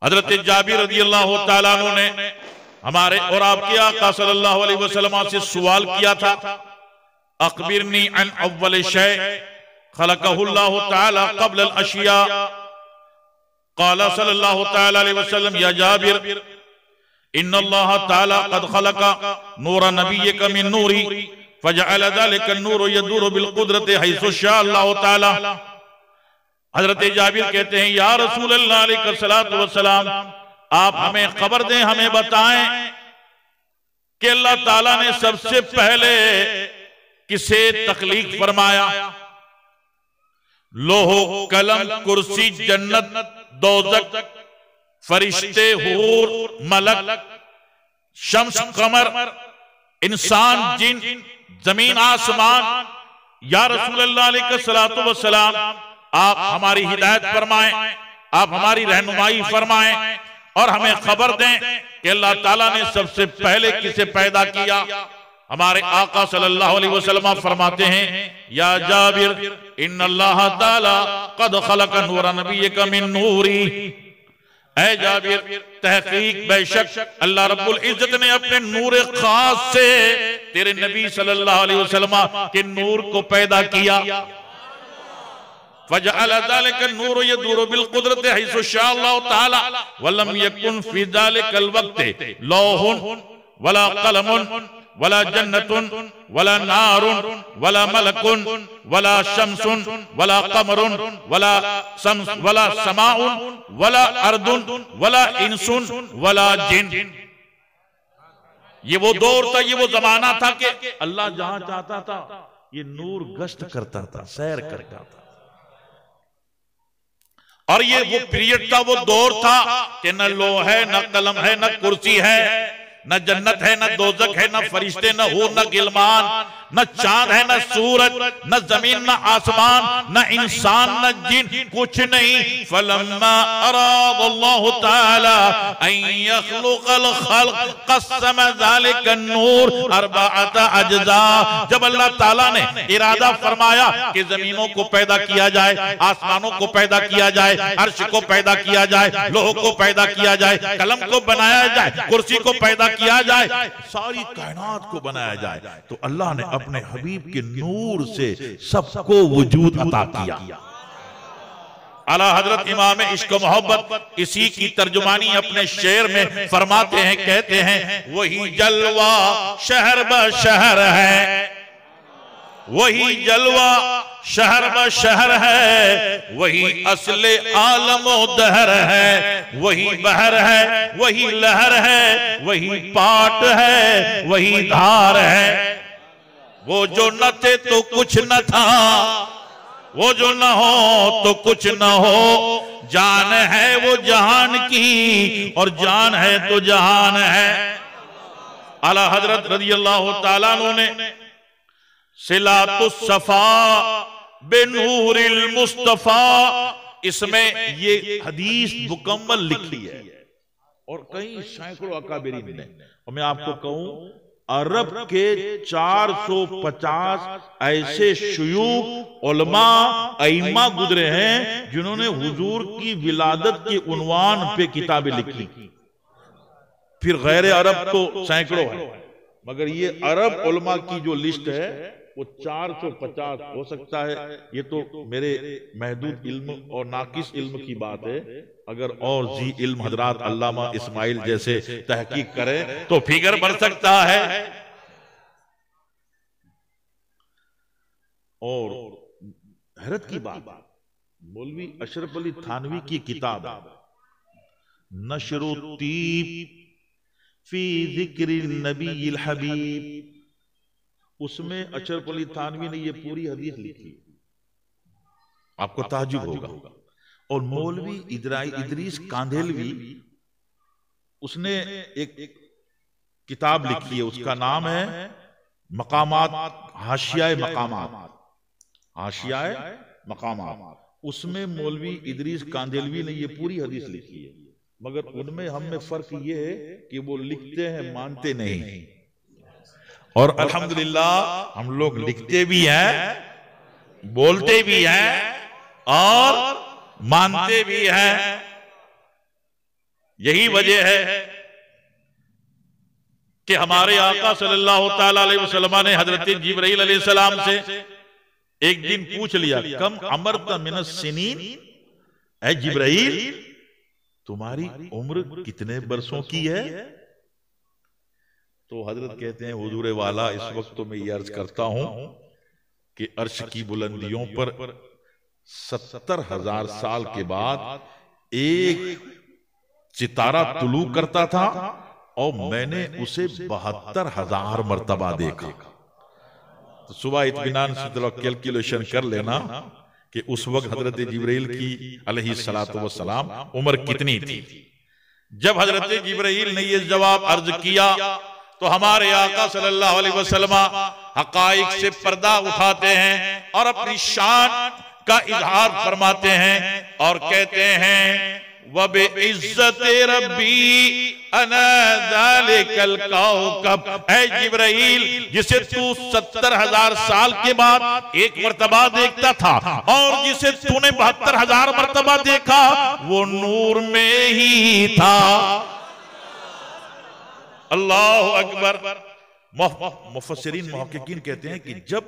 हजरत जाबिर रज़ियल्लाहु तआला अन्हु ने हमारे और आपके आका सल्लल्लाहु अलैहि वसल्लम से सवाल किया था, अखबिरनी अन अव्वल शै खलक़हुल्लाहु तआला क़ब्ल अल अशिया। क़ाला सल्लल्लाहु तआला अलैहि वसल्लम या जाबिर इन्नल्लाह तआला क़द खलक़ नूर नबिय्यक मिन नूरी फजअल ज़ालिका नूर यदूरु बिल क़ुद्रति हैसु शाअ अल्लाहु तआला। हजरत जाबिर कहते हैं या रसूल अल्लाह अलैहिस्सलातु वस्सलाम, आप हमें खबर दें, हमें बताएं कि अल्लाह ताला ने सबसे पहले किसे तख्लीक फरमाया। लोहो कलम कुर्सी जन्नत दोज़ख फरिश्ते हूर मलक शम्स कमर इंसान जिन जमीन आसमान, या रसूल अल्लाह अलैहिस्सलातु वस्सलाम आप हमारी हिदायत फरमाएं, आप हमारी रहनुमाई फरमाएं और हमें खबर दें कि अल्लाह ताला ने सबसे पहले किसे पैदा किया। हमारे आका सल्लल्लाहु अलैहि वसल्लम फरमाते हैं या जाबिर इन्नल्लाह ताला क़द खलक़ नूर नबिय्यक मिन नूरी। ऐ जाबिर, तहकीक बेशक अल्लाह रब्बुल इज्जत ने अपने नूर खास से तेरे नबी सल्लल्लाहु अलैहि वसल्लम के नूर को पैदा किया। फजअल ज़ालिका नूर यदूरु बिल क़ुद्रति हैसु शाअ अल्लाहु तआला वलम यकुन फी ज़ालिकल वक़्ति लौहुन वला क़लमुन वला जन्नतुन वला नारुन वला मलकुन वला शम्सुन वला क़मरुन वला समाउन वला अर्दुन वला इंसुन वला जिन। ये वो दौर था, ये वो जमाना था कि अल्लाह जहां चाहता था ये नूर गश्त करता था, सैर करता था। और ये वो पीरियड था, वो दौर था कि न लोह है, न कलम है, न कुर्सी है, न जन्नत है, न दोजख है, न फरिश्ते, न हूर, न गिलमान, न चांद है, न सूरज, न जमीन, न आसमान, न इंसान, न जिन, कुछ नहीं। फलम्मा अरादल्लाहु ताला अन यख्लुकल खल्क क़स्सम ज़ालिका नूर अर्बअत अज्जा। जब अल्लाह ताला ने इरादा फरमाया कि जमीनों को पैदा किया जाए, आसमानों को पैदा किया जाए, अर्श को पैदा किया जाए, लोह को पैदा किया जाए, कलम को बनाया जाए, कुर्सी को पैदा किया जाए, सारी कायनात को बनाया जाए, तो अल्लाह ने अपने हबीब के नूर से सबको वजूद अता किया। आला हजरत इमाम इश्क मोहब्बत इसी की तर्जुमानी अपने शेर में फरमाते हैं, कहते हैं वही जलवा शहर ब शहर है, वही जलवा शहर ब शहर है, वही असले आलमो दहर है, वही बहर है, वही लहर है, वही पाट है, वही धार है। वो जो न थे तो कुछ न था, वो जो न हो तो कुछ न हो, जान है वो जहान की और जान है तो जहान है। आला हजरत रज़ी अल्लाह ताला अन्हु ने सिलातुस सफा बेनूरिल मुस्तफा, इसमें ये हदीस मुकम्मल लिखी है और कई सैकड़ों अकाबिरीन ने। और मैं आपको कहूं अरब के 450 ऐसे शुयूख उलमा अइम्मा गुजरे हैं जिन्होंने हुजूर की विलादत के उन्वान पे किताबें लिखी। फिर गैर अरब तो सैकड़ों है, मगर ये अरब उलमा की जो लिस्ट है वो 450 हो सकता है। ये तो मेरे महदूद इल्म और नाकिस इल्म की बात है। अगर और जी इल्म हजरात अल्लामा इस्माइल जैसे तहकीक करें तो फिगर बढ़ सकता है। और हैरत की बात, मौलवी अशरफ अली थानवी की किताब नशरुत्तीब फी ज़िक्र नबील हबीब, उसमें अशरफ अली थानवी ने ये पूरी हदीस लिखी, आपको ताज्जुब होगा। और मौलवी इदरीस कांधेलवी उसने एक किताब लिखी है, उसका नाम है मकामात, हाशियाए मकामात, हाशियाए मकामात। उसमें मौलवी इदरीस कांधेलवी ने ये पूरी हदीस लिखी है, मगर उनमें हम में फर्क ये है कि वो लिखते हैं, मानते नहीं। और अल्हम्दुलिल्लाह हम लोग लिखते भी हैं, बोलते भी हैं और मानते भी हैं। यही वजह है कि हमारे आका सल्लल्लाहु ताला अलैहि वसल्लम ने हजरत जिब्राइल अलैहिस्सलाम से एक दिन पूछ लिया, कम अमरत मिनस सिनीन, ऐ जिब्राइल तुम्हारी उम्र कितने बरसों की है? तो हजरत कहते हैं हुजूर वाला इस वक्त तो मैं ये अर्ज करता हूं कि अर्श की बुलंदियों पर 70,000 साल के बाद एक सितारा तुलू करता था और मैंने उसे 72,000 मर्तबा देखा। तो सुबह इत्मीनान से जरा कैलकुलेशन कर लेना कि उस वक्त हजरत जिब्राइल की अलैहिस्सलातु वस्सलाम उम्र कितनी थी। जब हजरत जिब्राइल ने ये जवाब अर्ज किया तो हमारे आका सल्लल्लाहु अलैहि वसल्लम हकाइक से पर्दा उठाते हैं और अपनी शान का इजहार फरमाते हैं और कहते हैं वबे इज्जत रब्बी अना ज़ालिकल कौकब, ऐ जिब्राइल जिसे तू 70,000 साल के बाद एक मर्तबा देखता था और जिसे तूने 72,000 मर्तबा देखा वो नूर में ही था। अल्लाहु अकबर। मुफस्सिरीन मुहक्किकीन कहते हैं कि जब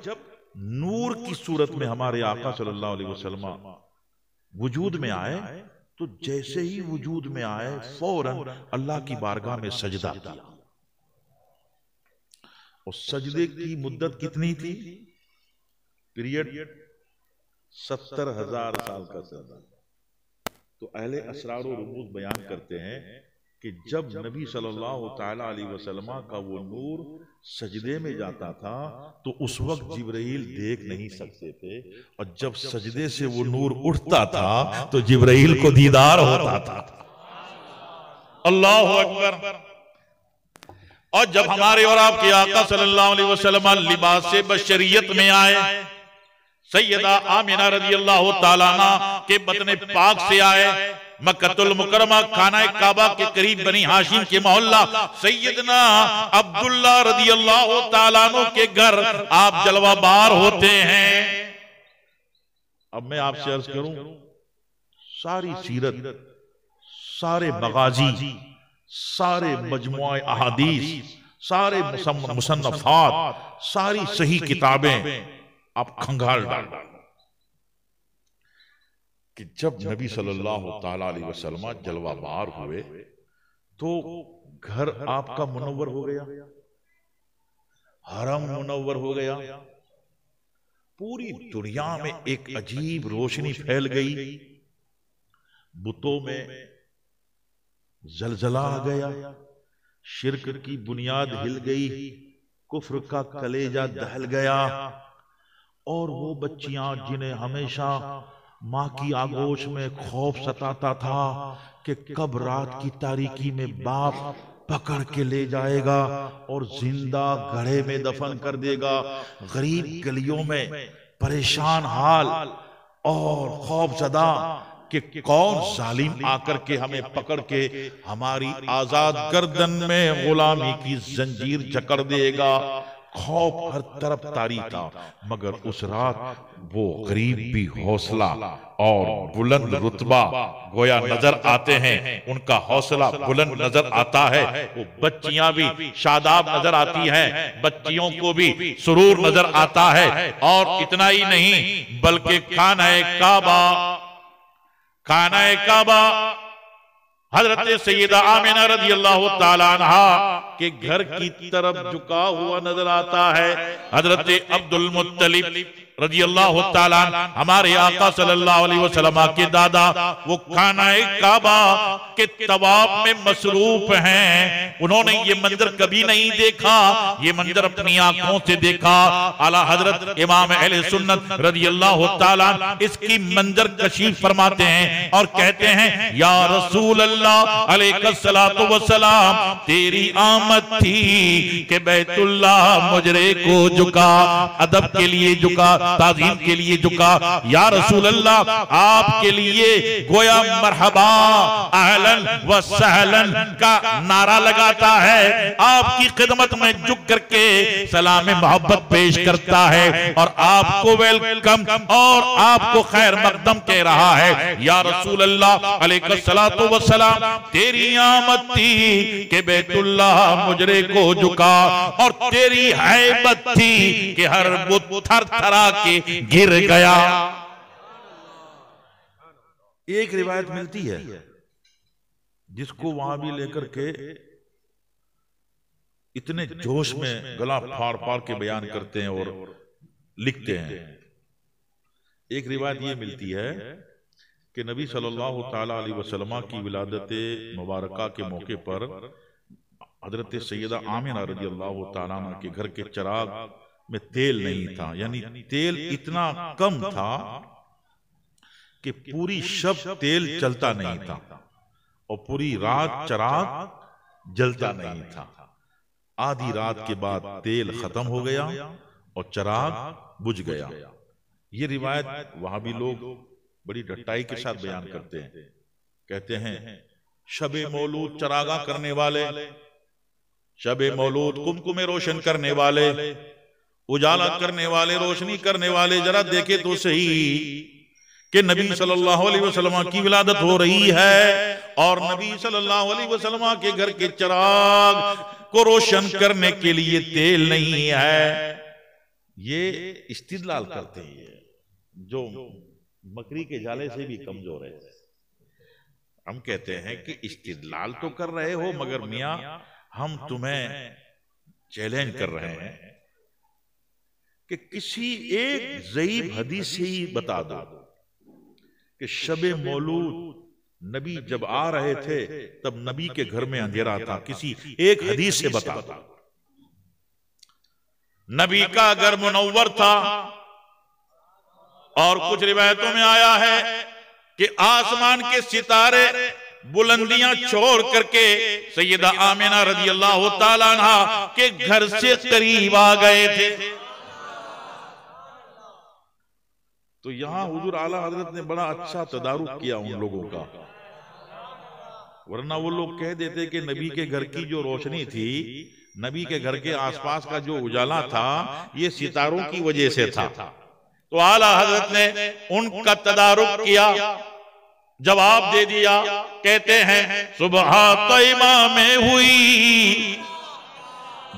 नूर की सूरत में हमारे आका सल्लल्लाहु अलैहि वसल्लम वजूद में आए तो जैसे ही वजूद में आए फौरन अल्लाह की बारगाह में सजदा किया। और सजदे की मुद्दत कितनी थी? पीरियड 70,000 साल का सजदा। तो अहले असरार और रुमूज बयान करते हैं कि जब नबी सल्लल्लाहु ताला अलैहि वसल्लम का वो नूर सजदे में जाता था तो उस वक्त जिब्राइल देख नहीं सकते थे, और जब सजदे से वो नूर उठता था तो जिब्राइल को दीदार होता था। अल्लाहु अकबर। और जब हमारे और आपके आका सल्लल्लाहु अलैहि वसल्लम लिबास बशरियत में आए, सैयदा आमिना रज़ियल्लाहु ताला अन्हा के बतने पाक से आए, मक्कतुल मुकर्रमा खाना काबा के करीब बनी हाशिम के मोहल्ला सैयदना अब्दुल्ला रज़ियल्लाहु ताला अन्हु के घर आप जलवाबार होते हैं। अब मैं आपसे अर्ज करूं, सारी सीरत, सारे मगाजी, सारे मजमुआ अहादीस, सारे मुसन्नफात, सारी सही किताबें आप खंगाल डाल कि जब नबी सल्लल्लाहु ताला अलैहि वसल्लम जलवाबार हुए तो घर आपका मुनव्वर हो गया, हरम मुनव्वर हो गया, पूरी दुनिया में एक अजीब रोशनी फैल गई, बुतों में जलजला आ गया, शिर्क की बुनियाद हिल गई, कुफ्र का कलेजा दहल गया, और वो बच्चियां जिन्हें हमेशा माँ की आगोश में खौफ सताता था कि कब रात की तारीकी में बाप पकड़ के ले जाएगा और जिंदा घड़े में दफन कर देगा, गरीब गलियों में परेशान हाल और खौफजदा कि कौन जालिम आकर के हमें पकड़ के हमारी आजाद गर्दन में गुलामी की जंजीर जकड़ देगा, खौफ हर तरफ तारी था। मगर उस रात वो गरीब भी हौसला और बुलंद रुतबा गोया नजर आते हैं, उनका हौसला बुलंद नजर आता है, वो बच्चियां भी शादाब नजर आती हैं, बच्चियों को भी सुरूर नजर आता है। और इतना ही नहीं बल्कि खाना काबा हजरत सैयदा आमिना रज़ियल्लाहु ताला अन्हा के घर की तरफ झुका हुआ नजर आता है। हजरत अब्दुल मुत्तलिब रज़ियल्लाहु ताला हमारे आका सल्लल्लाहु अलैहि वसल्लम के दादा वो खाना काबा के तवाफ में मसरूफ हैं, उन्होंने ये मंजर कभी नहीं देखा, ये मंजर अपनी आंखों से देखा। आला हजरत इमाम अहले सुन्नत रज़ियल्लाहु ताला इसकी मंजर कशी फरमाते हैं और कहते हैं, या रसूल अल्लाह अलैहिस्सलातु वस्सलाम, तेरी आमद थी कि बैतुल्लाह मुजरे को झुका, अदब के लिए झुका, ताज़ीम के लिए झुका। या रसूल अल्लाह, आपके लिए गोया मरहबा अहलन व सहलन का नारा लगाता है, आपकी खिदमत में झुक करके सलाम मोहब्बत पेश करता है और आपको वेलकम और आपको खैर मकदम कह रहा है। या रसूल अल्लाह अलैहिस्सलातु वस्सलाम, तेरी आमद थी कि बैतुल्लाह मुजरे को झुका, और तेरी हैबत थी कि हर बुत थर थरा के गिर गया। एक रिवायत मिलती है जिसको वहां भी लेकर के इतने जोश में गला फाड़ फाड़ के बयान करते हैं और लिखते हैं। एक रिवायत ये मिलती है कि नबी सल्लल्लाहु ताला अलैहि वसल्लम की विलादत मुबारका के मौके पर हजरत सैयदा आमिना रज़ियल्लाहु ताला अन्हा के घर के चिराग में तेल नहीं था, यानी तेल इतना कम था कि पूरी शब तेल चलता नहीं था और पूरी रात चिराग जलता नहीं था। आधी रात के बाद तेल खत्म हो गया और चिराग बुझ गया। ये रिवायत वहां भी लोग बड़ी डटाई के साथ बयान करते हैं, कहते हैं शबे मौलूद चरागा करने वाले, शबे मौलूद कुमकुमे रोशन करने वाले, उजाला करने वाले, रोशनी करने वाले, जरा देखे तो सही कि नबी सल्लल्लाहु अलैहि वसल्लम की विलादत हो रही है और नबी सल्लल्लाहु अलैहि वसल्लम के घर के चिराग को रोशन करने के लिए तेल नहीं है। ये इस्तिदलाल करते हैं जो मकड़ी के जाले से भी कमजोर है। हम कहते हैं कि इस्तिदलाल तो कर रहे हो, मगर मियां हम तुम्हें चैलेंज कर रहे हैं कि किसी एक ज़ईफ हदीस से ही बता दो कि शबे मौलूद नबी जब आ रहे थे तब नबी के घर में अंधेरा था। किसी एक हदीस से बता, नबी का घर मुनव्वर था और कुछ रिवायतों में आया है कि आसमान के सितारे बुलंदियां छोड़ करके सैयदा आमिना रज़ी अल्लाह तआला अन्हा के घर से करीब आ गए थे। तो यहां हुजूर आला हजरत ने बड़ा अच्छा तदारुक किया उन लोगों का, वरना वो लोग कह देते कि नबी के घर की जो रोशनी थी, नबी के घर के आसपास का जो उजाला था, ये सितारों की वजह से था। तो आला हजरत ने उनका तदारुक किया, जवाब दे दिया। कहते हैं सुबह तैयबा में हुई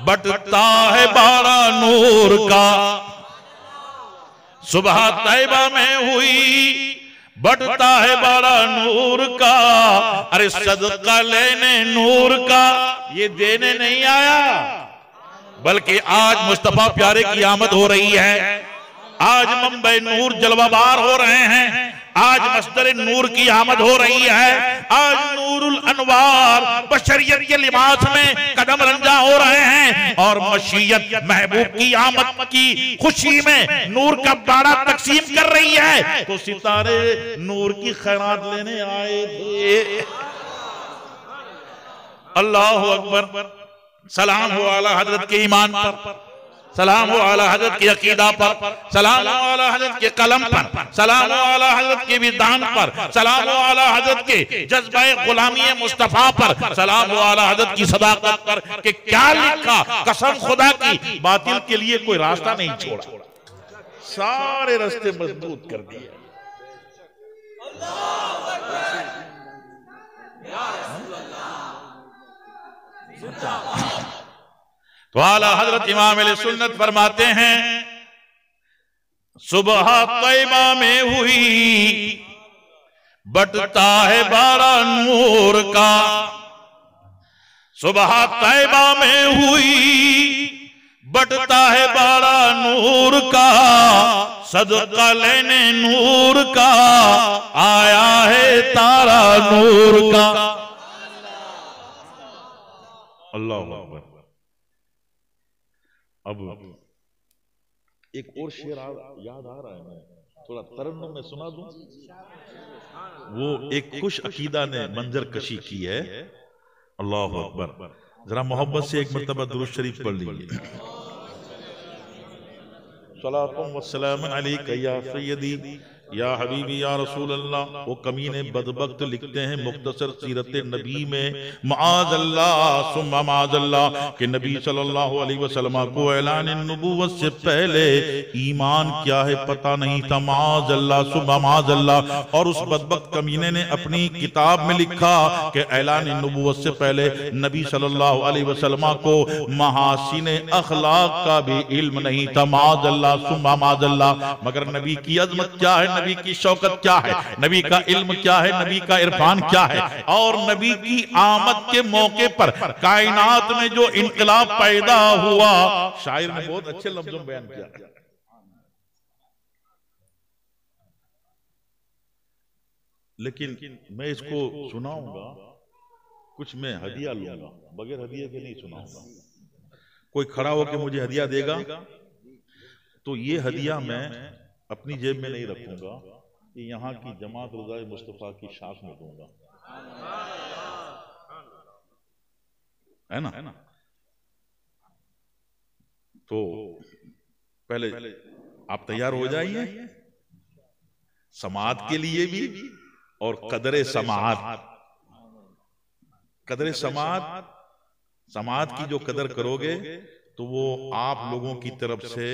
बटता है बारा नूर का, सुबह तैयबा में हुई बटता है बारा नूर का। अरे सदका लेने नूर का ये देने नहीं आया, बल्कि आज मुस्तफा प्यारे की आमद हो रही है। आज मंबई नूर जलवाबार हो रहे हैं, आज मस्दर नूर की आमद हो रही है। आज नूरुल अनवार बशरियत के लिबास में कदम रंजा हो रहे हैं और मशीयत महबूब की आमद की खुशी में नूर का बाड़ा तकसीम कर रही है। तो सितारे नूर की खैरात लेने आए थे। अल्लाह अकबर। सलाम हो आला हजरत के ईमान पर, सलाम हो आला हजरत के अकीदा पर, सलाम हो आला हजरत के कलम पर, सलाम हो आला हजरत के विधान पर, सलाम हो आला हजरत के जज्बा गुलामी मुस्तफा पर, सलाम हो आला हजरत की सदाकत पर कि क्या लिखा, कसम खुदा की बातिल के लिए कोई रास्ता नहीं छोड़ा, सारे रास्ते मजबूत कर दिए। तो आला हजरत इमाम अहले सुन्नत फरमाते हैं सुबह तैयबा में हुई बटता है बारा नूर का, सुबह तैयबा में हुई बटता है बारा नूर का। सदका लेने नूर का आया है तारा नूर का। अल्लाह अकबर। अब एक और शेर याद आ रहा है, मैं थोड़ा तरन्नुम में सुना दूं। वो एक खुश अकीदा ने मंजर कशी की है। अल्लाह अकबर। जरा मोहब्बत से एक मर्तबा दुरूद शरीफ पढ़ लीजिए। सलातुम व सलाम अलैका या सय्यदी या हबीबी या रसूल अल्लाह। वो कमीने बदबख्त लिखते हैं मुख्तसर सीरत नबी में माअज़ल्लाह सुम्मा माअज़ल्लाह कि नबी सल्लल्लाहु अलैहि वसल्लम को ऐलान नबूवत से पहले ईमान क्या है पता नहीं था। माअज़ल्लाह सुम्मा माअज़ल्लाह। और उस बदबख्त कमीने ने अपनी किताब में लिखा कि ऐलान नबूवत से पहले नबी सल्लल्लाहु अलैहि वसल्लम को महासिन अखलाक का भी इल्म नहीं था। माअज़ल्लाह सुम्मा माअज़ल्लाह। मगर नबी की अज़मत क्या है, नबी की शौकत क्या है, नबी का इल्म क्या है, नबी का इरफान क्या है, और नबी की आमद के मौके पर कायनात में जो इनकलाब पैदा हुआ, शायर ने बहुत अच्छे लफ्जों में बयान किया। लेकिन मैं इसको सुनाऊंगा, कुछ मैं हदिया लूंगा, बगैर हदिया के नहीं सुनाऊंगा। कोई खड़ा होकर मुझे हदिया देगा तो ये हदिया मैं अपनी जेब में नहीं रखूंगा, ये यहाँ की जमात रज़ाए मुस्तफा की शाख में दूंगा, है ना। तो पहले आप तैयार हो जाइए समाअत के लिए भी और कदरे समाअत। कदरे समाअत, समाअत की जो कदर करोगे तो वो आप लोगों की तरफ से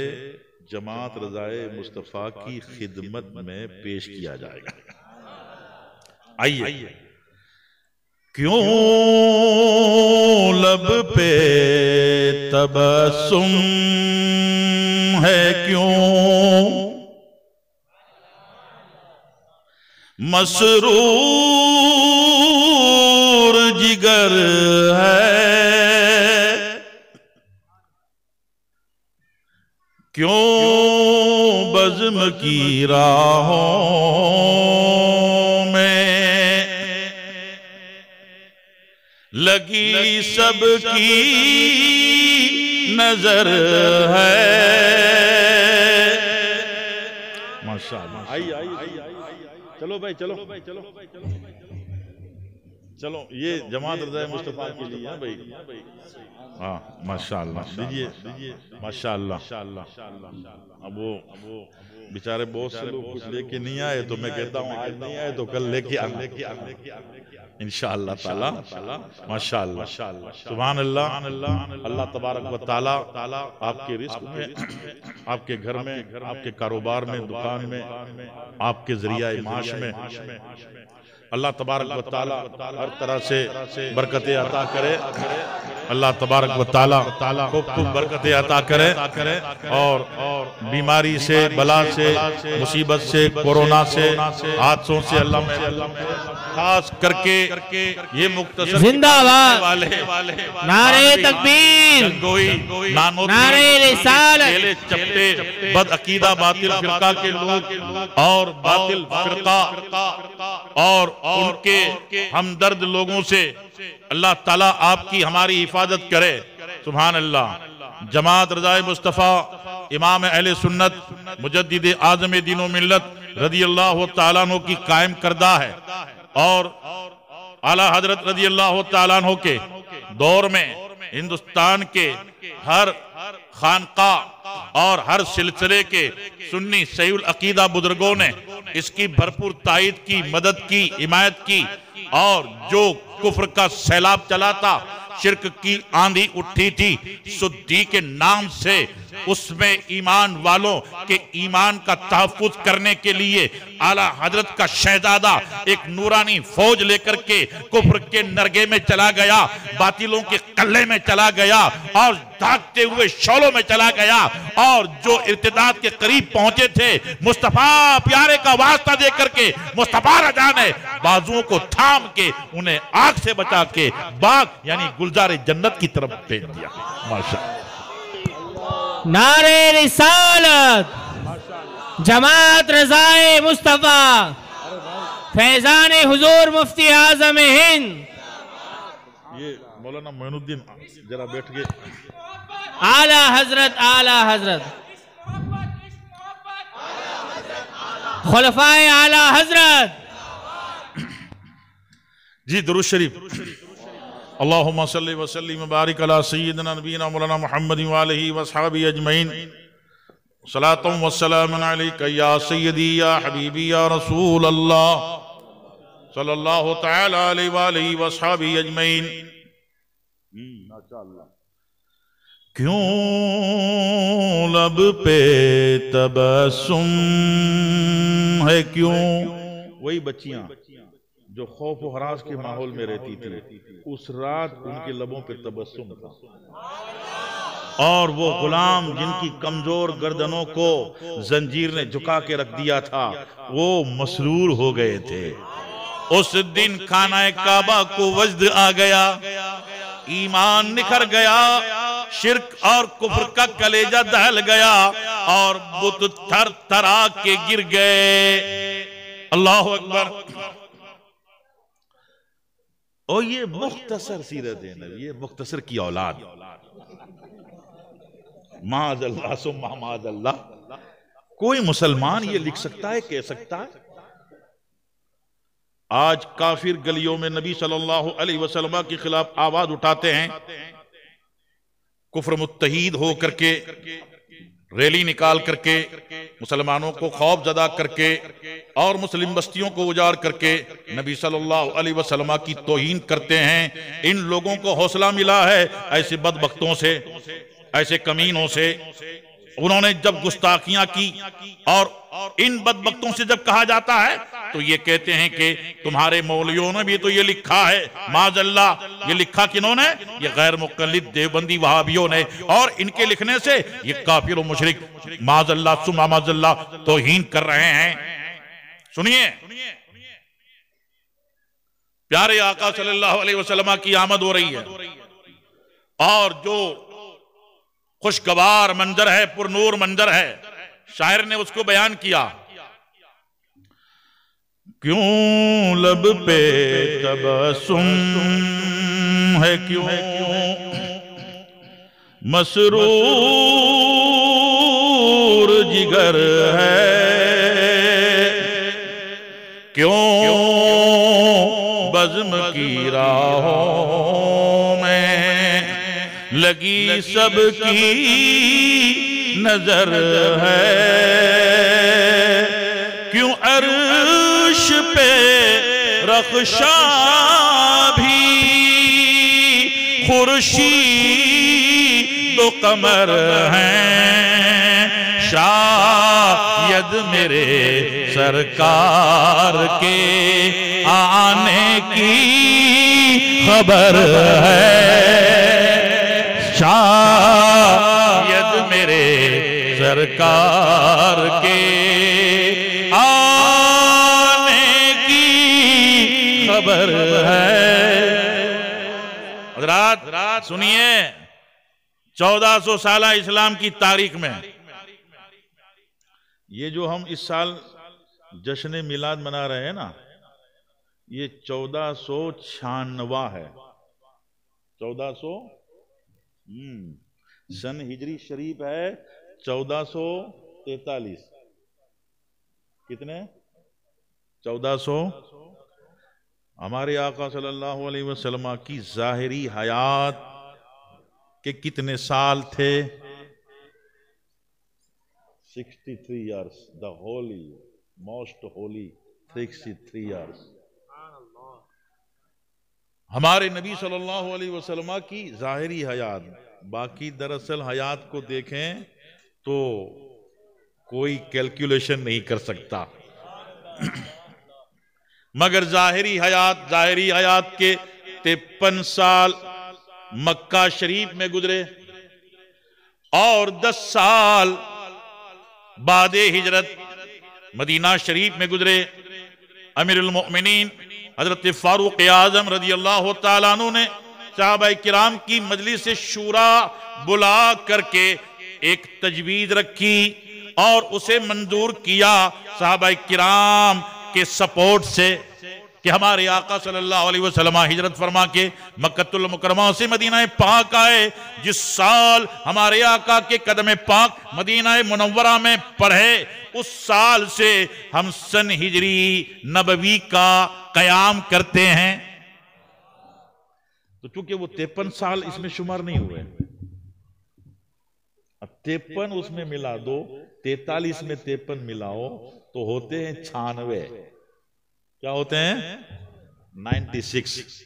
जमात रज़ाए मुस्तफा की खिदमत में पेश किया जाएगा। आइए। क्यों लब पे तबस्सुम है, क्यों मसरूर जिगर है, क्यों बज़्म की राहों में लगी सबकी नजर है। माशाअल्लाह। आई चलो भाई, चलो चलो, ये जमात रज़ाए मुस्तफ़ा के लिए है भाई। हाँ माशाअल्लाह, दीजिए माशाअल्लाह। अब वो बेचारे बहुत से लोग कुछ लेके नहीं आए, तो मैं कहता हूँ आज नहीं आए तो कल लेके आना इंशाअल्लाह ताला। माशाअल्लाह, सुभान अल्लाह। अल्लाह तबारक व तआला आपके रिस्क में, आपके घर में, आपके कारोबार में, दुकान में, आपके जरिया माश में अल्लाह तबारक व तआला हर तरह से बरकतें अता करे। अल्लाह तबारक व तआला खूब बरकतें अता करे और बीमारी से, बला से, मुसीबत से, कोरोना से, हादसों से अल्लाह खास करके ये मुख्तसर जिंदाबाद वाले नारे तकबीर, नारे रिसालत, चपटे बद अकीदा बातिल फिरका के लोग और बातिल फिरका और उनके हमदर्द लोगों से अल्लाह ताला आपकी हमारी हिफाजत करे। सुभान अल्लाह। जमात रज़ाए मुस्तफ़ा इमाम अहले सुन्नत मुजद्दिद आज़म दीन व मिल्लत रज़ी अल्लाह तआला अन्हु की कायम करदा है और आला हजरत रज़ी अल्लाह तआला अन्हु के दौर में हिंदुस्तान के हर खानका और हर सिलसिले के सुन्नी सहीउल अकीदा बुजुर्गों ने इसकी भरपूर तायद की, मदद की, हिमायत की और जो कुफ्र का सैलाब चला था, शिर्क की आंधी उठी थी, शुद्धि के नाम से उसमें ईमान वालों के ईमान का तहफ़्फ़ुज़ करने के लिए आला हजरत का शहजादा एक नूरानी फौज लेकर के कुफ्र के नरगे में चला गया, बातिलों के कल्ले में चला गया और दागते हुए शौलों में चला गया और जो इर्तिदाद के करीब पहुंचे थे, मुस्तफा प्यारे का वास्ता दे करके मुस्तफा रजा ने बाजुओं को थाम के उन्हें आग से बचा के बाग यानी गुलजार जन्नत की तरफ भेज दिया। माशाअल्लाह। नारे रिसालत, जमात रज़ाए मुस्तफ़ा, फैजान हुजूर मुफ्ती आज़म हिंद। ये मौलाना मोइनुद्दीन जरा बैठ के। आला हजरत, आला हजरत, खुलफाए आला हजरत। जी दुरूद शरीफ। अल्लाहुम्मा सल्ली व सल्लिम व बारिक अला सय्यिदिना नबीना मौलाना मुहम्मद व आलिहि व अस्हाबी अजमईन। सलातुम व सलामुन अलैका या सय्यदी या हबीबी या रसूल अल्लाह सल्लल्लाहु तआला अलैहि व आलिहि व अस्हाबी अजमईन। माशाअल्लाह। क्यों लब पे तबस्सुम है, क्यों वही बच्चियां जो खौफ व हरास के माहौल में रहती थी, उस रात उनके लबों पे तबस्सुम था और वो गुलाम जिनकी कमजोर गर्दनों को जंजीर ने झुका के रख दिया था, वो मसरूर हो गए थे। उस दिन खाना काबा को वजद आ गया, ईमान निखर गया, शिर्क और कुफ्र का कलेजा दहल गया और बुत थर थरा के गिर गए। अल्लाह अकबर। और ये मुख्तसर सीरत है नबी, ये मुख्तसर की औलाद। माअज़ल्लाह सुम्मा माअज़ल्लाह। कोई मुसलमान ये लिख सकता है, कह सकता है? आज काफिर गलियों में नबी सल्लल्लाहु अलैहि वसल्लम के खिलाफ आवाज उठाते हैं, कुफ्र मुत्तहीद हो करके रैली निकाल करके मुसलमानों को खौफ ज़दा करके और मुस्लिम बस्तियों को उजाड़ करके नबी सल्लल्लाहु अलैहि वसल्लम की तौहीन करते हैं। इन लोगों को हौसला मिला है ऐसे बदबख्तों से, ऐसे कमीनों से। उन्होंने जब गुस्ताखियां की और इन बदबख्तों से जब कहा जाता है तो ये कहते हैं कि तुम्हारे मौलवियों ने भी तो ये लिखा है। माअज़ल्लाह। ये लिखा किन्होंने? ये गैर मुक़ल्लिद देवबंदी वहाबियों ने, और इनके लिखने से ये काफिर और मुशरिक माअज़ल्लाह सुम्मा माअज़ल्लाह तौहीन कर रहे हैं। सुनिए, प्यारे आका सल्लल्लाहु अलैहि वसल्लम की आमद हो रही है और जो खुशगवार मंजर है, पुरनूर मंजर है, शायर ने उसको बयान किया। क्यों लब पे तबस्सुम है क्यों मसरूर जिगर है, क्यों बज़्म की राहों में लगी सबकी नजर है, क्यों अर्श पे रख्शा भी खुर्शीद व कमर हैं, शायद मेरे सरकार के आने की खबर है, शायद मेरे सरकार के आने की खबर है। हज़रात सुनिए, 1400 साल इस्लाम की तारीख में ये जो हम इस साल जश्न मिलाद मना रहे हैं ना, ये 1496 है। 1400 सन हिजरी शरीफ है 1443। कितने? 1400। हमारे आका सल्लल्लाहु अलैहि वसल्लम की ज़ाहिरी हयात के कितने साल थे? 63 years, the holy, most holy 63 years। हमारे नबी सल्लल्लाहु अलैहि वसल्लम की ज़ाहिरी हयात, बाकी दरअसल हयात को देखें तो कोई कैलकुलेशन नहीं कर सकता, मगर ज़ाहिरी हयात के 53 साल मक्का शरीफ में गुजरे और 10 साल बादे हिजरत मदीना शरीफ में गुजरे। अमीरुल मोमिनीन हजरत फारूक आज़म रज़ी अल्लाह तआला अन्हु ने सहाबाए किराम की मजलिस से शूरा बुला करके एक तजवीज़ रखी और उसे मंजूर किया सहाबाए किराम के सपोर्ट से कि हमारे आका सल्लल्लाहु अलैहि वसल्लम हिजरत फरमा के मक्कतुल मुकर्रमा से मदीना पाक आए। जिस साल हमारे आका के कदम पाक मदीना मुनव्वरा में पढ़े, उस साल से हम सन हिजरी नबवी का कयाम करते हैं। तो चूंकि वो 53 साल इसमें शुमार नहीं हुए, अब 53 उसमें मिला दो, 43 में 53 मिलाओ तो होते हैं 96। क्या होते हैं? 96।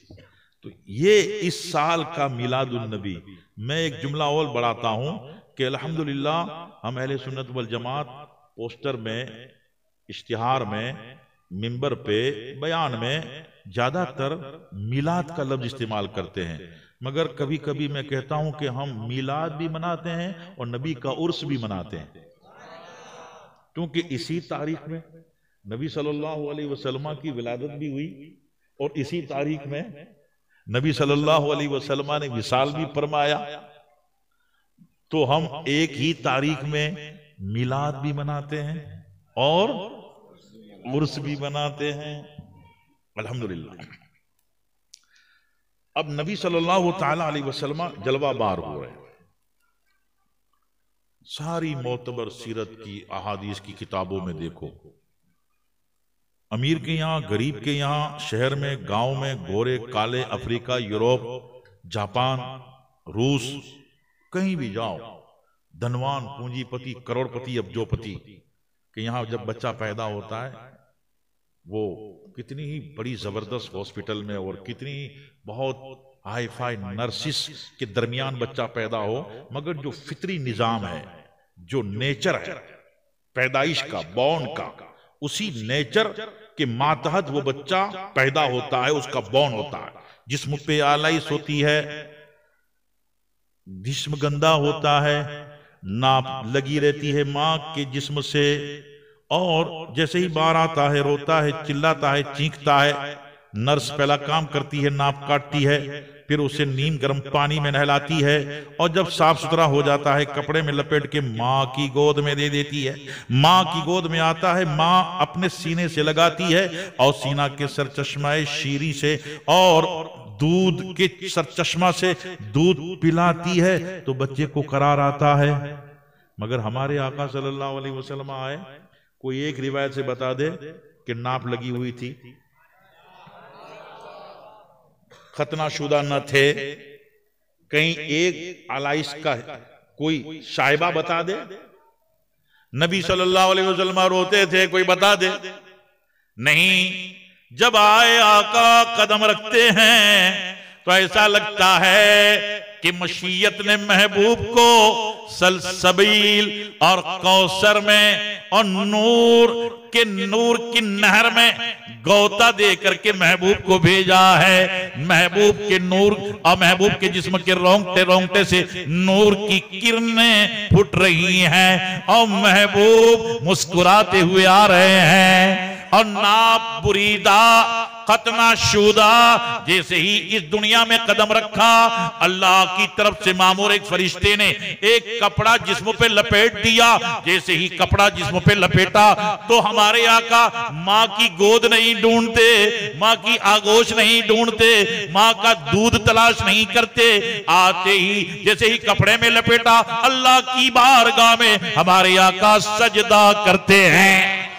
तो ये इस साल का मिलादुन नबी। मैं एक जुमला और बढ़ाता हूं कि अल्हम्दुलिल्लाह हम अहले सुन्नत वल जमात पोस्टर में, इश्तिहार में, मिंबर पे, बयान में ज्यादातर मिलाद का लफ्ज इस्तेमाल करते हैं, मगर कभी कभी मैं कहता हूं कि हम मिलाद भी मनाते हैं और नबी का उर्स भी मनाते हैं, क्योंकि इसी तारीख में नबी सल्लल्लाहु अलैहि वसल्लम की विलादत भी हुई और इसी तारीख में नबी सल्लल्लाहु अलैहि वसल्लम ने विसाल भी फरमाया। तो हम एक ही तारीख में मिलाद भी मनाते हैं और उर्स भी मनाते हैं, अल्हम्दुलिल्लाह। अब नबी सल्लल्लाहु ताला अलैहि वसल्लम जलवा बार हो रहे हैं। सारी मोतबर सीरत की अहादीस की किताबों में देखो, अमीर के यहाँ, गरीब के यहाँ, शहर में, गांव में, गोरे काले, अफ्रीका, यूरोप, जापान, रूस, कहीं भी जाओ, धनवान, पूंजीपति, करोड़पति, अब्जोपति के यहाँ जब बच्चा पैदा होता है, वो कितनी ही बड़ी जबरदस्त हॉस्पिटल में और कितनी ही बहुत हाई फाई नर्सिस के दरमियान बच्चा पैदा हो, मगर जो फितरी निजाम है, जो नेचर है पैदाइश का, बॉर्न का, उसी नेचर के मातहत वो बच्चा पैदा होता है, उसका बॉर्न होता है। जिस्म पे आलाइश होती है, जिस्म गंदा होता है, नाप लगी रहती है माँ के जिस्म से, और जैसे ही बाहर आता है रोता है, चिल्लाता है, चीखता है, नर्स पहला काम करती है, नाप काटती है, फिर उसे नीम गर्म पानी में नहलाती है, और जब साफ सुथरा हो जाता है कपड़े में लपेट के माँ की गोद में दे देती है। माँ की गोद में आता है, माँ अपने सीने से लगाती है और सीना के सर चश्माए शीरी से और दूध के सरचश्मा से दूध पिलाती है तो बच्चे को करार आता है। मगर हमारे आका सल्लल्लाहु अलैहि वसल्लम आए, कोई एक रिवायत से बता दे कि नाप लगी हुई थी, खतनाशुदा न थे, कहीं एक आलाइश का कोई शाइबा बता दे। नबी सल्लल्लाहु अलैहि वसल्लम रोते थे, कोई बता दे। नहीं, जब आए आका कदम रखते हैं तो ऐसा लगता है कि मशीयत ने महबूब को सलसबील और कौसर में और नूर की नहर में गोता दे करके महबूब को भेजा है। महबूब के नूर और महबूब के जिस्म के रोंगटे से नूर की किरणें फुट रही हैं और महबूब मुस्कुराते हुए आ रहे हैं। और नाप बुरीदा खतना शुदा जैसे ही इस दुनिया में कदम रखा, अल्लाह की तरफ से मामूर एक फरिश्ते ने एक कपड़ा जिस्म पे लपेट दिया। जैसे ही कपड़ा जिस्म पे लपेटा तो हमारे आका माँ की गोद नहीं ढूंढते, माँ की आगोश नहीं ढूंढते, माँ का दूध तलाश नहीं करते। आते ही जैसे ही कपड़े में लपेटा, अल्लाह की बारगाह में हमारे आका सजदा करते हैं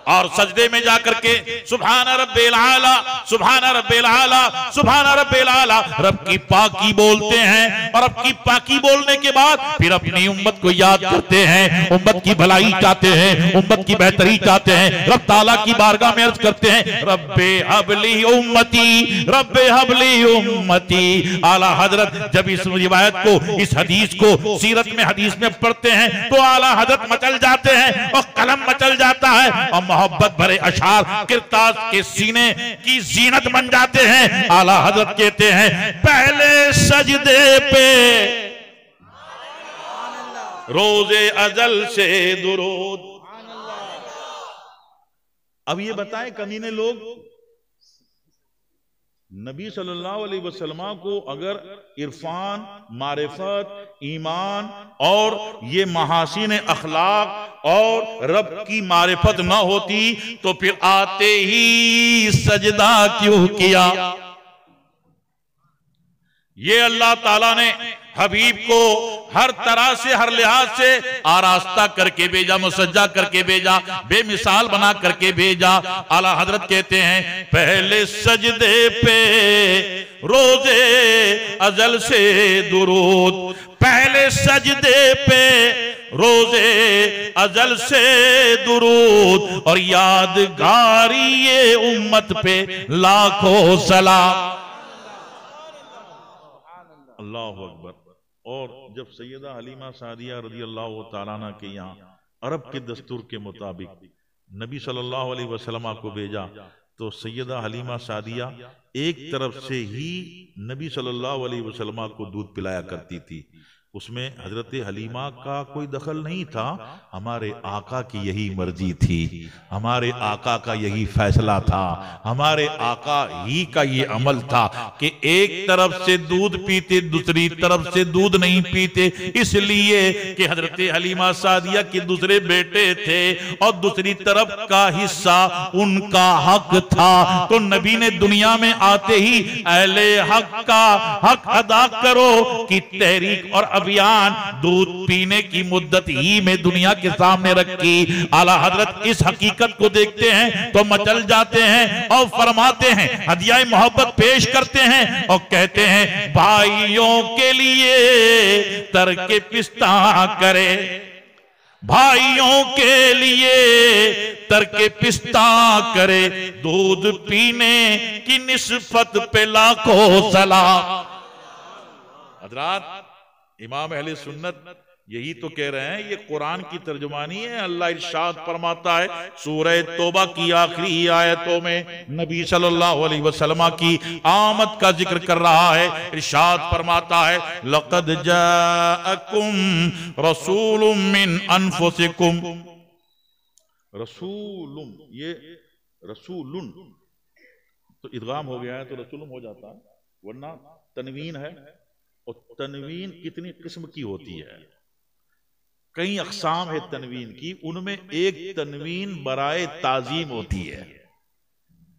और सजदे में जाकर के सुभान रब्बिल आला, सुभान रब्बिल आला, सुभान रब्बिल आला रब की पाकी बोलते हैं। और रब की पाकी बोलने के बाद फिर अपनी उम्मत को याद करते हैं, उम्मत की भलाई चाहते हैं, उम्मत की बेहतरी चाहते हैं। रब ताला की बारगाह में अर्ज करते हैं, रब्बे हबली उम्मती, रब्बे हबली उम्मती। आला हजरत जब इस रिवायत को, इस हदीस को सीरत में हदीस में पढ़ते हैं तो आला हजरत मचल जाते हैं और कलम मचल जाता है और मोहब्बत भरे अशार किरतास के सीने की जीनत बन जाते हैं। आला हजरत कहते हैं, पहले सजदे पे रोजे अजल से दुरूद। अब ये बताएं कमीने लोग, नबी सल्लल्लाहु अलैहि वसल्लम को अगर इरफान, मारिफत, ईमान और ये महासीन अखलाक और रब की मारिफत न होती तो फिर आते ही सजदा क्यों किया? ये अल्लाह ताला ने हबीब को हर तरह से, हर लिहाज से आरास्ता करके भेजा, मुसज्जा करके भेजा, बेमिसाल बना करके भेजा। आला हजरत कहते हैं, पहले सजदे पे रोजे अजल से दुरूद, पहले सजदे पे रोजे अजल से दुरूद और यादगारी ये उम्मत पे लाखों सलाम। अल्लाहु अकबर। और जब सैयदा हलीमा सादिया रज़ी अल्लाह तआला अन्हा के यहाँ अरब के दस्तूर के मुताबिक नबी सल्लल्लाहु अलैहि वसल्लम को भेजा तो सैयदा हलीमा सादिया एक तरफ से ही नबी सल्लल्लाहु अलैहि वसल्लम को दूध पिलाया करती थी। उसमें हजरत हलीमा का कोई दखल नहीं था, हमारे आका की यही मर्जी थी, हमारे आका का यही फैसला था, हमारे आका ही का ये अमल था कि एक तरफ से दूध पीते, दूसरी तरफ से दूध नहीं पीते, इसलिए कि हजरत हलीमा सादिया के दूसरे बेटे थे और दूसरी तरफ का हिस्सा उनका हक था। तो नबी ने दुनिया में आते ही अहले हक का हक अदा करो कि तहरीक और अभियान दूध पीने की मुद्दत ही में दुनिया के सामने रखी। आला हजरत इस हकीकत को देखते हैं तो मचल जाते हैं और फरमाते हैं, हदिया मोहब्बत पेश करते हैं और कहते हैं, भाइयों के लिए तरके पिस्ता करे, भाइयों के लिए तरके पिस्ता करे, दूध पीने की निस्बत पे लाखों सलाम। हजरात इमाम अहले सुन्नत यही तो कह रहे हैं, ये कुरान की तर्जुमानी है। अल्लाह इरशाद फरमाता है सूरह तौबा की आखिरी आयतों में नबी सल्लल्लाहु अलैहि वसल्लम की आमद का जिक्र कर रहा है। इरशाद फरमाता है, लक़द जाअकुम रसूलुम मिन अनफुसिकुम। रसूलुम, ये रसूलुन तो इदगाम हो गया है तो रसूलुम हो जाता है, वरना तनवीन है। और तनवीन कितनी किस्म की होती है, कई अक़साम है तनवीन की, उनमें एक तनवीन बराए ताजीम होती है।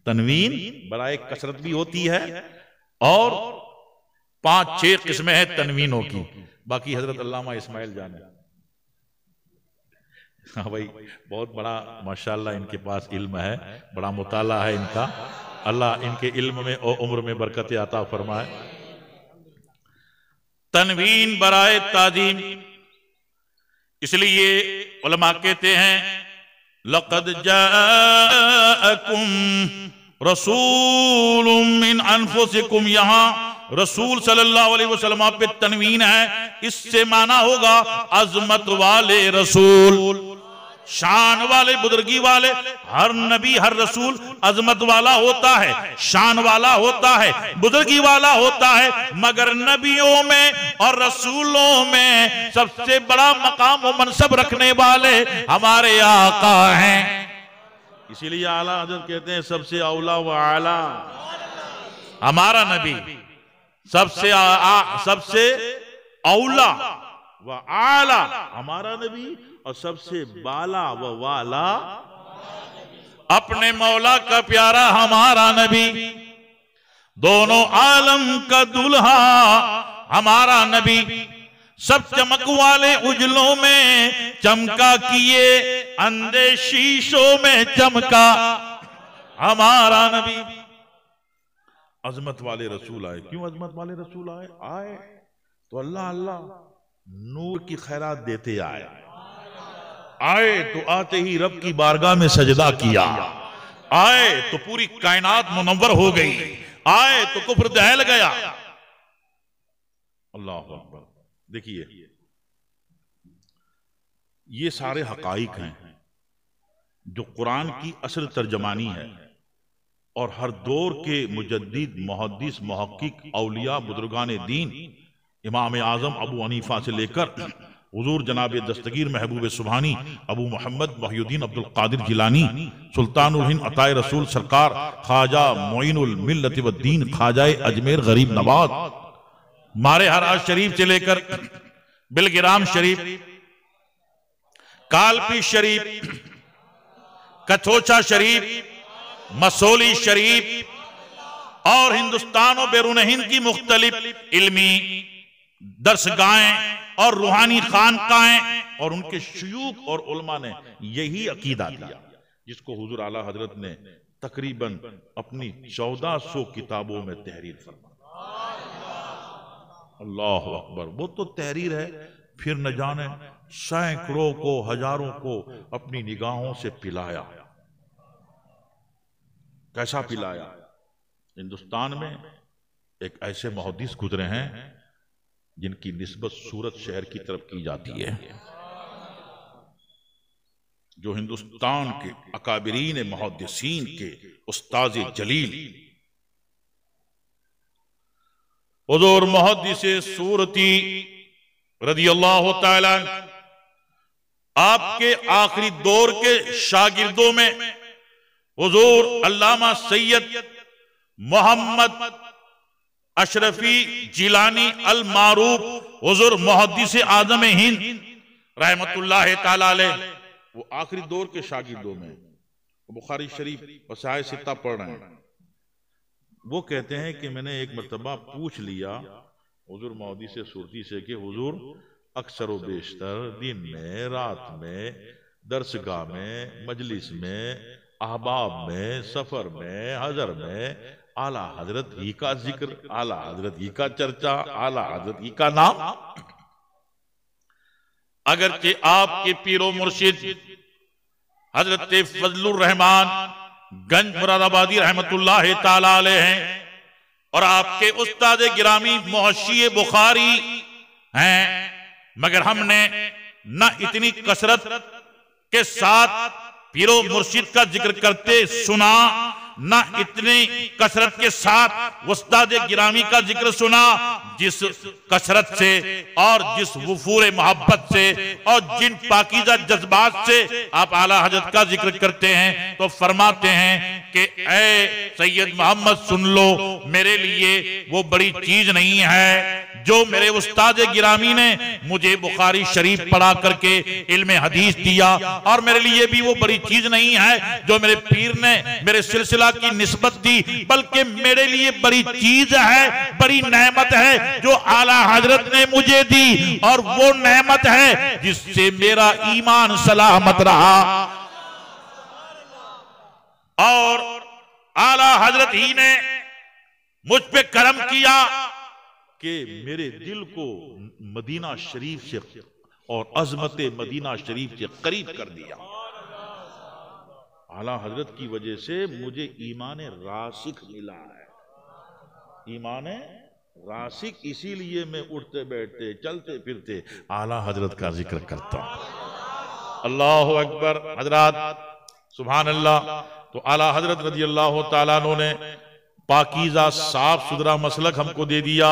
तनवीन बराए कसरत भी होती है और 5-6 किस्में हैं तनवीनों की। बाकी हजरत अल्लामा इस्माइल जाने। हाँ भाई, बहुत बड़ा माशाल्लाह इनके पास इल्म है, बड़ा मुताला है इनका। अल्लाह इनके इल्म में और उम्र में बरकत अता फरमाए। तनवीन बराए ताजीम, इसलिए उलमा कहते हैं लक़द जाअकुम रसूलुम मिन अनफुसिकुम। यहां रसूल सल्लल्लाहु अलैहि वसल्लम पे तनवीन है, इससे माना होगा अजमत वाले रसूल, शान वाले, बुजुर्गी वाले। हर नबी हर रसूल अजमत वाला होता है, शान वाला होता है, बुजुर्गी वाला होता है, मगर नबियों में और रसूलों में सबसे बड़ा मकाम और मनसब रखने वाले हमारे आका हैं। इसीलिए आला हज़रत कहते हैं सबसे औला व आला हमारा नबी, सबसे औला व आला हमारा नबी, और सबसे बाला व वाला अपने मौला का प्यारा हमारा नबी। दोनों आलम का दुल्हा हमारा नबी, सब चमक वाले उजलों में चमका किए, अंधे शीशों में चमका हमारा नबी। अजमत वाले रसूल आए। क्यों अजमत वाले रसूल आए तो अल्लाह अल्लाह नूर की खैरात देते आए तो आते ही रब की बारगाह में सजदा किया, आए तो पूरी कायनात मुनव्वर हो गई, आए तो कुफ्र दहल गया। अल्लाह अकबर। देखिए ये सारे हकाइक हैं जो कुरान की असल तर्जमानी है, और हर दौर के मुजद्दिद, मुहद्दिस, मुहक्किक, औलिया, बुजुर्गान दीन, इमाम आजम अबू हनीफा से लेकर हुजूर जनाब दस्तगीर महबूब सुबहानी अबू मोहम्मद मोहिउद्दीन अब्दुल कादिर जिलानी, सुल्तानुल हिंद अताए रसूल सरकार ख्वाजा मोइनुल मिल्लत व दीन ख्वाजाए अजमेर गरीब नवाज, मारे हराज शरीफ से लेकर बिलगिराम शरीफ, कालपी शरीफ, कथोचा शरीफ, मसोली शरीफ और हिंदुस्तान और बैरून हिंद की मुख्तलिफ इल्मी दरसगाहें और रूहानी खानकाहें और उनके शयूख और उलमा ने यही अकीदा दिया, जिसको हुजूर आला हजरत ने तकरीबन अपनी 1400 किताबों में तहरीर फरमाया। अल्लाह अकबर। वो तो तहरीर है, फिर न जाने सैकड़ों को, हजारों को अपनी निगाहों से पिलाया। कैसा पिलाया? हिंदुस्तान में एक ऐसे मुहद्दिस गुजरे हैं जिनकी निस्बत सूरत शहर की तरफ की जाती है, जो हिंदुस्तान के अकाबिरीन मुहद्दिसीन के उस्ताद जलील हुजूर मुहद्दिस सूरती रदियल्लाहु ताला, आपके आखिरी दौर के शागिर्दों में हुजूर अल्लामा सैयद मोहम्मद अशरफी जिलानी अल मारूफ हुजूर मुहद्दिस आज़म हिंद रहमतुल्लाह ताला अलैह, वो आखिरी दौर के शागिर्दों में बुखारी शरीफ वसाए सित्ता पढ़ रहे हैं। वो कहते हैं कि मैंने एक मरतबा पूछ लिया हुजूर मुहद्दिस सूरती से कि हुजूर अक्सर व बेशतर दिन में, रात में, दरसगाह में, मजलिस में, अहबाब में, सफर में, हजर में आला हजरत ही का जिक्र, आला हजरत ही का चर्चा, आला हजरत ही का नाम। अगरचे आपके पीरो मुर्शिद हजरत फजलुर रहमान गंज मुरादाबादी रहमतुल्लाह ताला अलैह हैं, और आपके उस्ताद गिरामी मुहश्शी बुखारी हैं, मगर हमने न इतनी कसरत के साथ पीरो मुर्शिद का जिक्र करते सुना, न इतनी कसरत के साथ उस्ताद गिरामी का जिक्र सुना, जिस कसरत से और जिस वफूर मोहब्बत से और जिन पाकीज़ा जज्बात से आप आला हजरत का जिक्र करते हैं, तो फरमाते हैं कि ऐ सैयद मोहम्मद सुन लो, मेरे लिए वो बड़ी चीज नहीं है जो मेरे उस्ताद गिरामी ने मुझे बुखारी शरीफ पढ़ा करके इल्म हदीस दिया, और मेरे लिए भी वो बड़ी चीज नहीं है जो मेरे पीर ने मेरे सिलसिला की निस्बत दी, बल्कि मेरे लिए बड़ी चीज है, बड़ी नेमत है जो आला हजरत ने मुझे दी, और वो नेमत है जिससे मेरा ईमान सलामत रहा। और आला हजरत ही ने मुझ पे करम किया कि मेरे दिल को मदीना शरीफ से और अजमत मदीना शरीफ से करीब कर दिया। आला हजरत की वजह से मुझे ईमान रासिक मिला है। ईमान रासिक इसीलिए मैं उठते बैठते चलते फिरते आला हजरत का जिक्र करता हूं। अल्लाह अकबर। हजरत सुभान अल्लाह। तो आला हजरत रज़ी अल्लाह ताला अन्हु ने पाकीज़ा साफ सुथरा मसलक हमको दे दिया।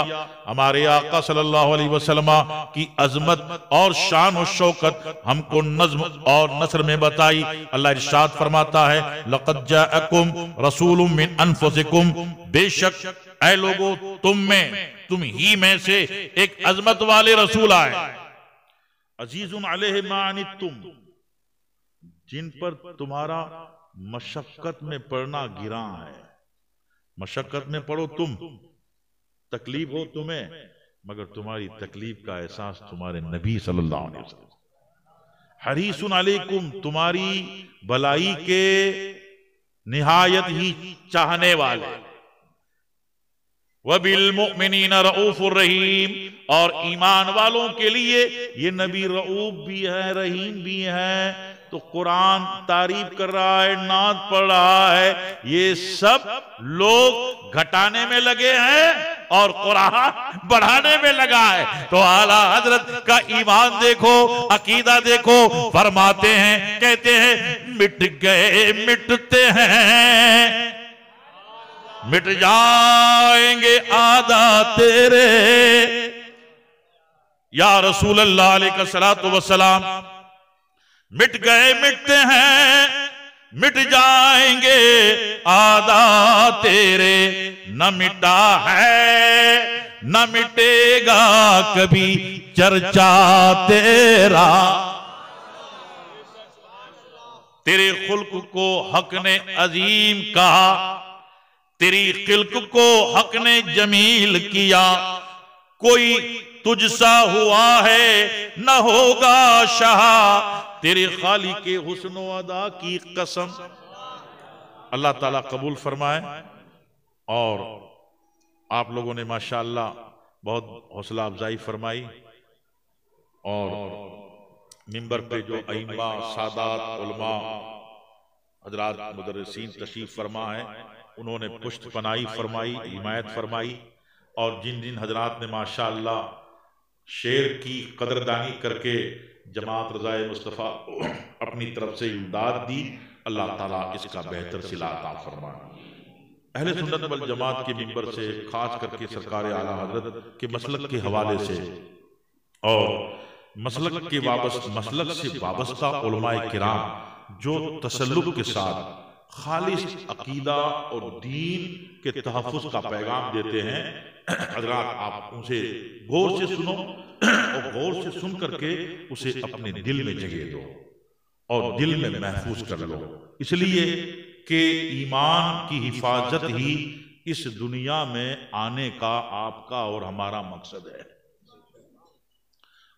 हमारे आका सल्लल्लाहु अलैहि वसल्लम की अजमत और शान और शौकत हमको नज्म और नसर में बताई। अल्लाह इरशाद फरमाता है, लक़द जाअकुम रसूलुम मिन अनफुसिकुम, बेशक ऐ लोगों तुम ही में से एक अजमत वाले रसूल आए। अजीजुन अलैहि मा अनित्तुम, जिन पर तुम्हारा मशक्कत में पड़ना गिरा है। मशक्कत में पड़ो तुम, तकलीफ हो तुम्हें, मगर तुम्हारी तकलीफ का एहसास तुम्हारे नबी सल्लल्लाहु अलैहि वसल्लम। हरीसुन अलैकुम, तुम्हारी भलाई के निहायत ही चाहने वाले। वबिल मुमिनीना रऊफुर रहीम, और ईमान वालों के लिए ये नबी रऊफ भी है, रहीम भी है। तो कुरान तारीफ कर रहा है, नात पढ़ रहा है, ये सब लोग घटाने में लगे हैं और कुरान बढ़ाने में लगा है। तो आला हजरत का ईमान देखो, अकीदा देखो। फरमाते हैं, कहते हैं, मिट गए मिटते हैं, मिट जाएंगे आदा तेरे। या रसूल अल्लाह अलैहिस्सलातु वस्सलाम, मिट गए मिटते हैं, मिट जाएंगे आदा तेरे। न मिटा है न मिटेगा कभी चर्चा तेरा। तेरे खुल्क को हक ने अजीम कहा, तेरी खिल्क को हक ने जमील किया। कोई तुझसा हुआ है न होगा शाह, तेरे खाली के हुस्न अदा की कसम। अल्लाह ताला कबूल फरमाए। और आप लोगों ने माशाअल्लाह बहुत हौसला अफजाई फरमाई, और मिंबर पे जो अइम्मा सादात उलमा हजरात मुदर्रिसीन तशरीफ फरमा है, उन्होंने पुष्ट पनाही फरमाई, हिमायत फरमाई। और जिन जिन हजरात ने माशाअल्लाह शेर की कदरदानी करके जमात रज़ाए मुस्तफ़ा अपनी तरफ से इमदाद दी, अल्लाह ताला इसका बेहतर सिला अता फरमाए। अहले सुन्नत वल जमात के मिंबर से खास करके सरकार आला हजरत के मसलक के हवाले से और मसलक से वाबस्ता उलमाए किराम जो तसल्लुक के साथ खालिस अकीदा और दीन के तहफ़्फ़ुज़ का पैगाम देते हैं, हजरात आप उनसे गौर से सुनो और गौर से सुन करके उसे अपने दिल में जगह दो और दिल में महफूज कर लो, इसलिए कि ईमान की हिफाजत ही इस दुनिया में आने का आपका और हमारा मकसद है।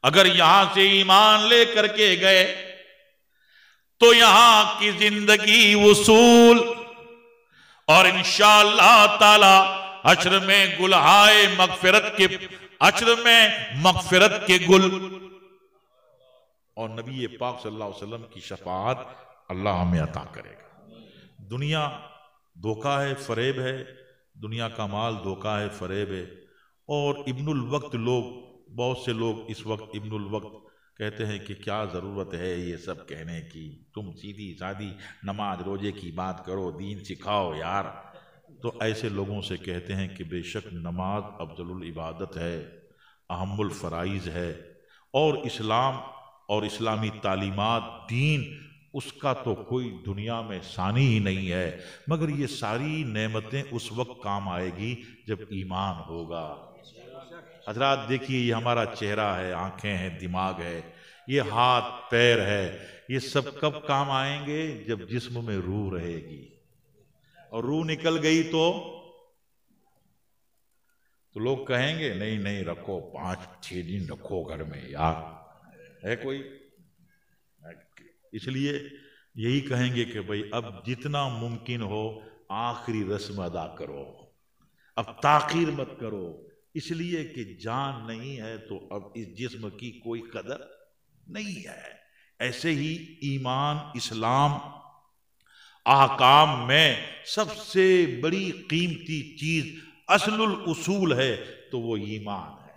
अगर यहां से ईमान लेकर के गए तो यहां की जिंदगी वसूल, और इंशाअल्लाह ताला अश्र में गुलहाए मगफिरत के अश्र में मगफिरत के गुल और नबी पाक सल्लल्लाहु अलैहि वसल्लम की शफाअत अल्लाह हमें अता करेगा। दुनिया धोखा है, फरेब है, दुनिया का माल धोखा है, फरेब है। और इब्नुल वक्त लोग, बहुत से लोग इस वक्त इब्नुल वक्त कहते हैं कि क्या ज़रूरत है ये सब कहने की, तुम सीधी सादी नमाज रोजे की बात करो, दीन सिखाओ यार। तो ऐसे लोगों से कहते हैं कि बेशक नमाज अफजलुल इबादत है, अहमुल फ़राइज़ है, और इस्लाम और इस्लामी तालीमात दीन उसका तो कोई दुनिया में सानी ही नहीं है। मगर ये सारी नेमतें उस वक्त काम आएगी जब ईमान होगा। हजरात देखिए, ये हमारा चेहरा है, आंखें हैं, दिमाग है, ये हाथ पैर है, ये सब कब काम आएंगे? जब जिस्म में रूह रहेगी। और रूह निकल गई तो लोग कहेंगे नहीं नहीं रखो, 5-6 दिन रखो घर में, यार है कोई। इसलिए यही कहेंगे कि भाई अब जितना मुमकिन हो आखिरी रस्म अदा करो, अब ताखीर मत करो, इसलिए कि जान नहीं है तो अब इस जिस्म की कोई कदर नहीं है। ऐसे ही ईमान, इस्लाम, ahकाम में सबसे बड़ी कीमती चीज असलुल उसूल है तो वो ईमान है।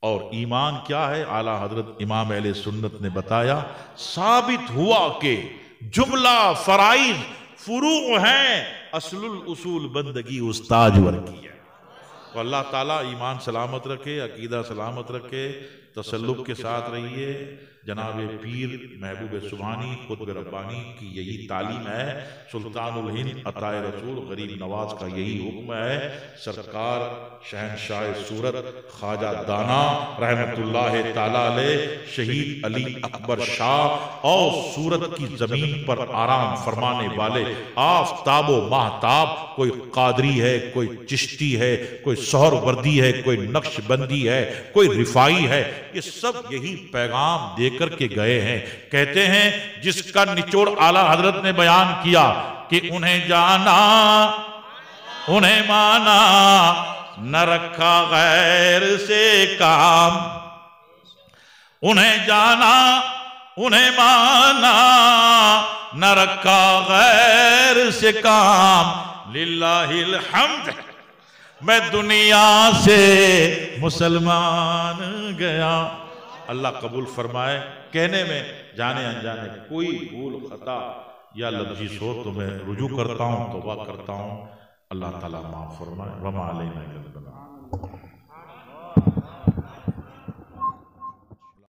और ईमान क्या है? आला हजरत इमाम अहले सुन्नत ने बताया, साबित हुआ कि जुमला फराइज फुरू हैं, असलुल उसूल बंदगी उस्ताजवर की है। तो अल्लाह ताला ईमान सलामत रखे, अकीदा सलामत रखे, तसल्लुक के साथ रहिए। जनाब पीर महबूब सुभानी खुतब रब्बानी की यही तालीम है। सुल्तानुल हिंद अताए रसूल गरीब नवाज का यही हुक्म है। सरकार शहनशाह सूरत ख्वाजा दाना रहमतुल्लाह ताला अलैह शहीद अली अकबर शाह और सूरत की जमीन पर आराम फरमाने वाले आफताबो महताब, कोई कादरी है, कोई चिश्ती है, कोई सोहरवर्दी है, कोई नक्शबंदी है, कोई रिफाई है, ये सब यही पैगाम देकर के गए हैं। कहते हैं जिसका निचोड़ आला हजरत ने बयान किया कि उन्हें जाना उन्हें माना, न रखा गैर से काम, उन्हें जाना उन्हें माना, न रखा गैर से काम, लिल्लाहिल हम्द मैं दुनिया से मुसलमान गया। अल्लाह कबूल फरमाए। कहने में जाने अनजाने कोई भूल खता या लफ्ज़ी हो तो मैं रुजू करता हूँ, तौबा करता हूँ। अल्लाह ताला माफ़ फरमाए। वमा अलैना इल्लल बलाग।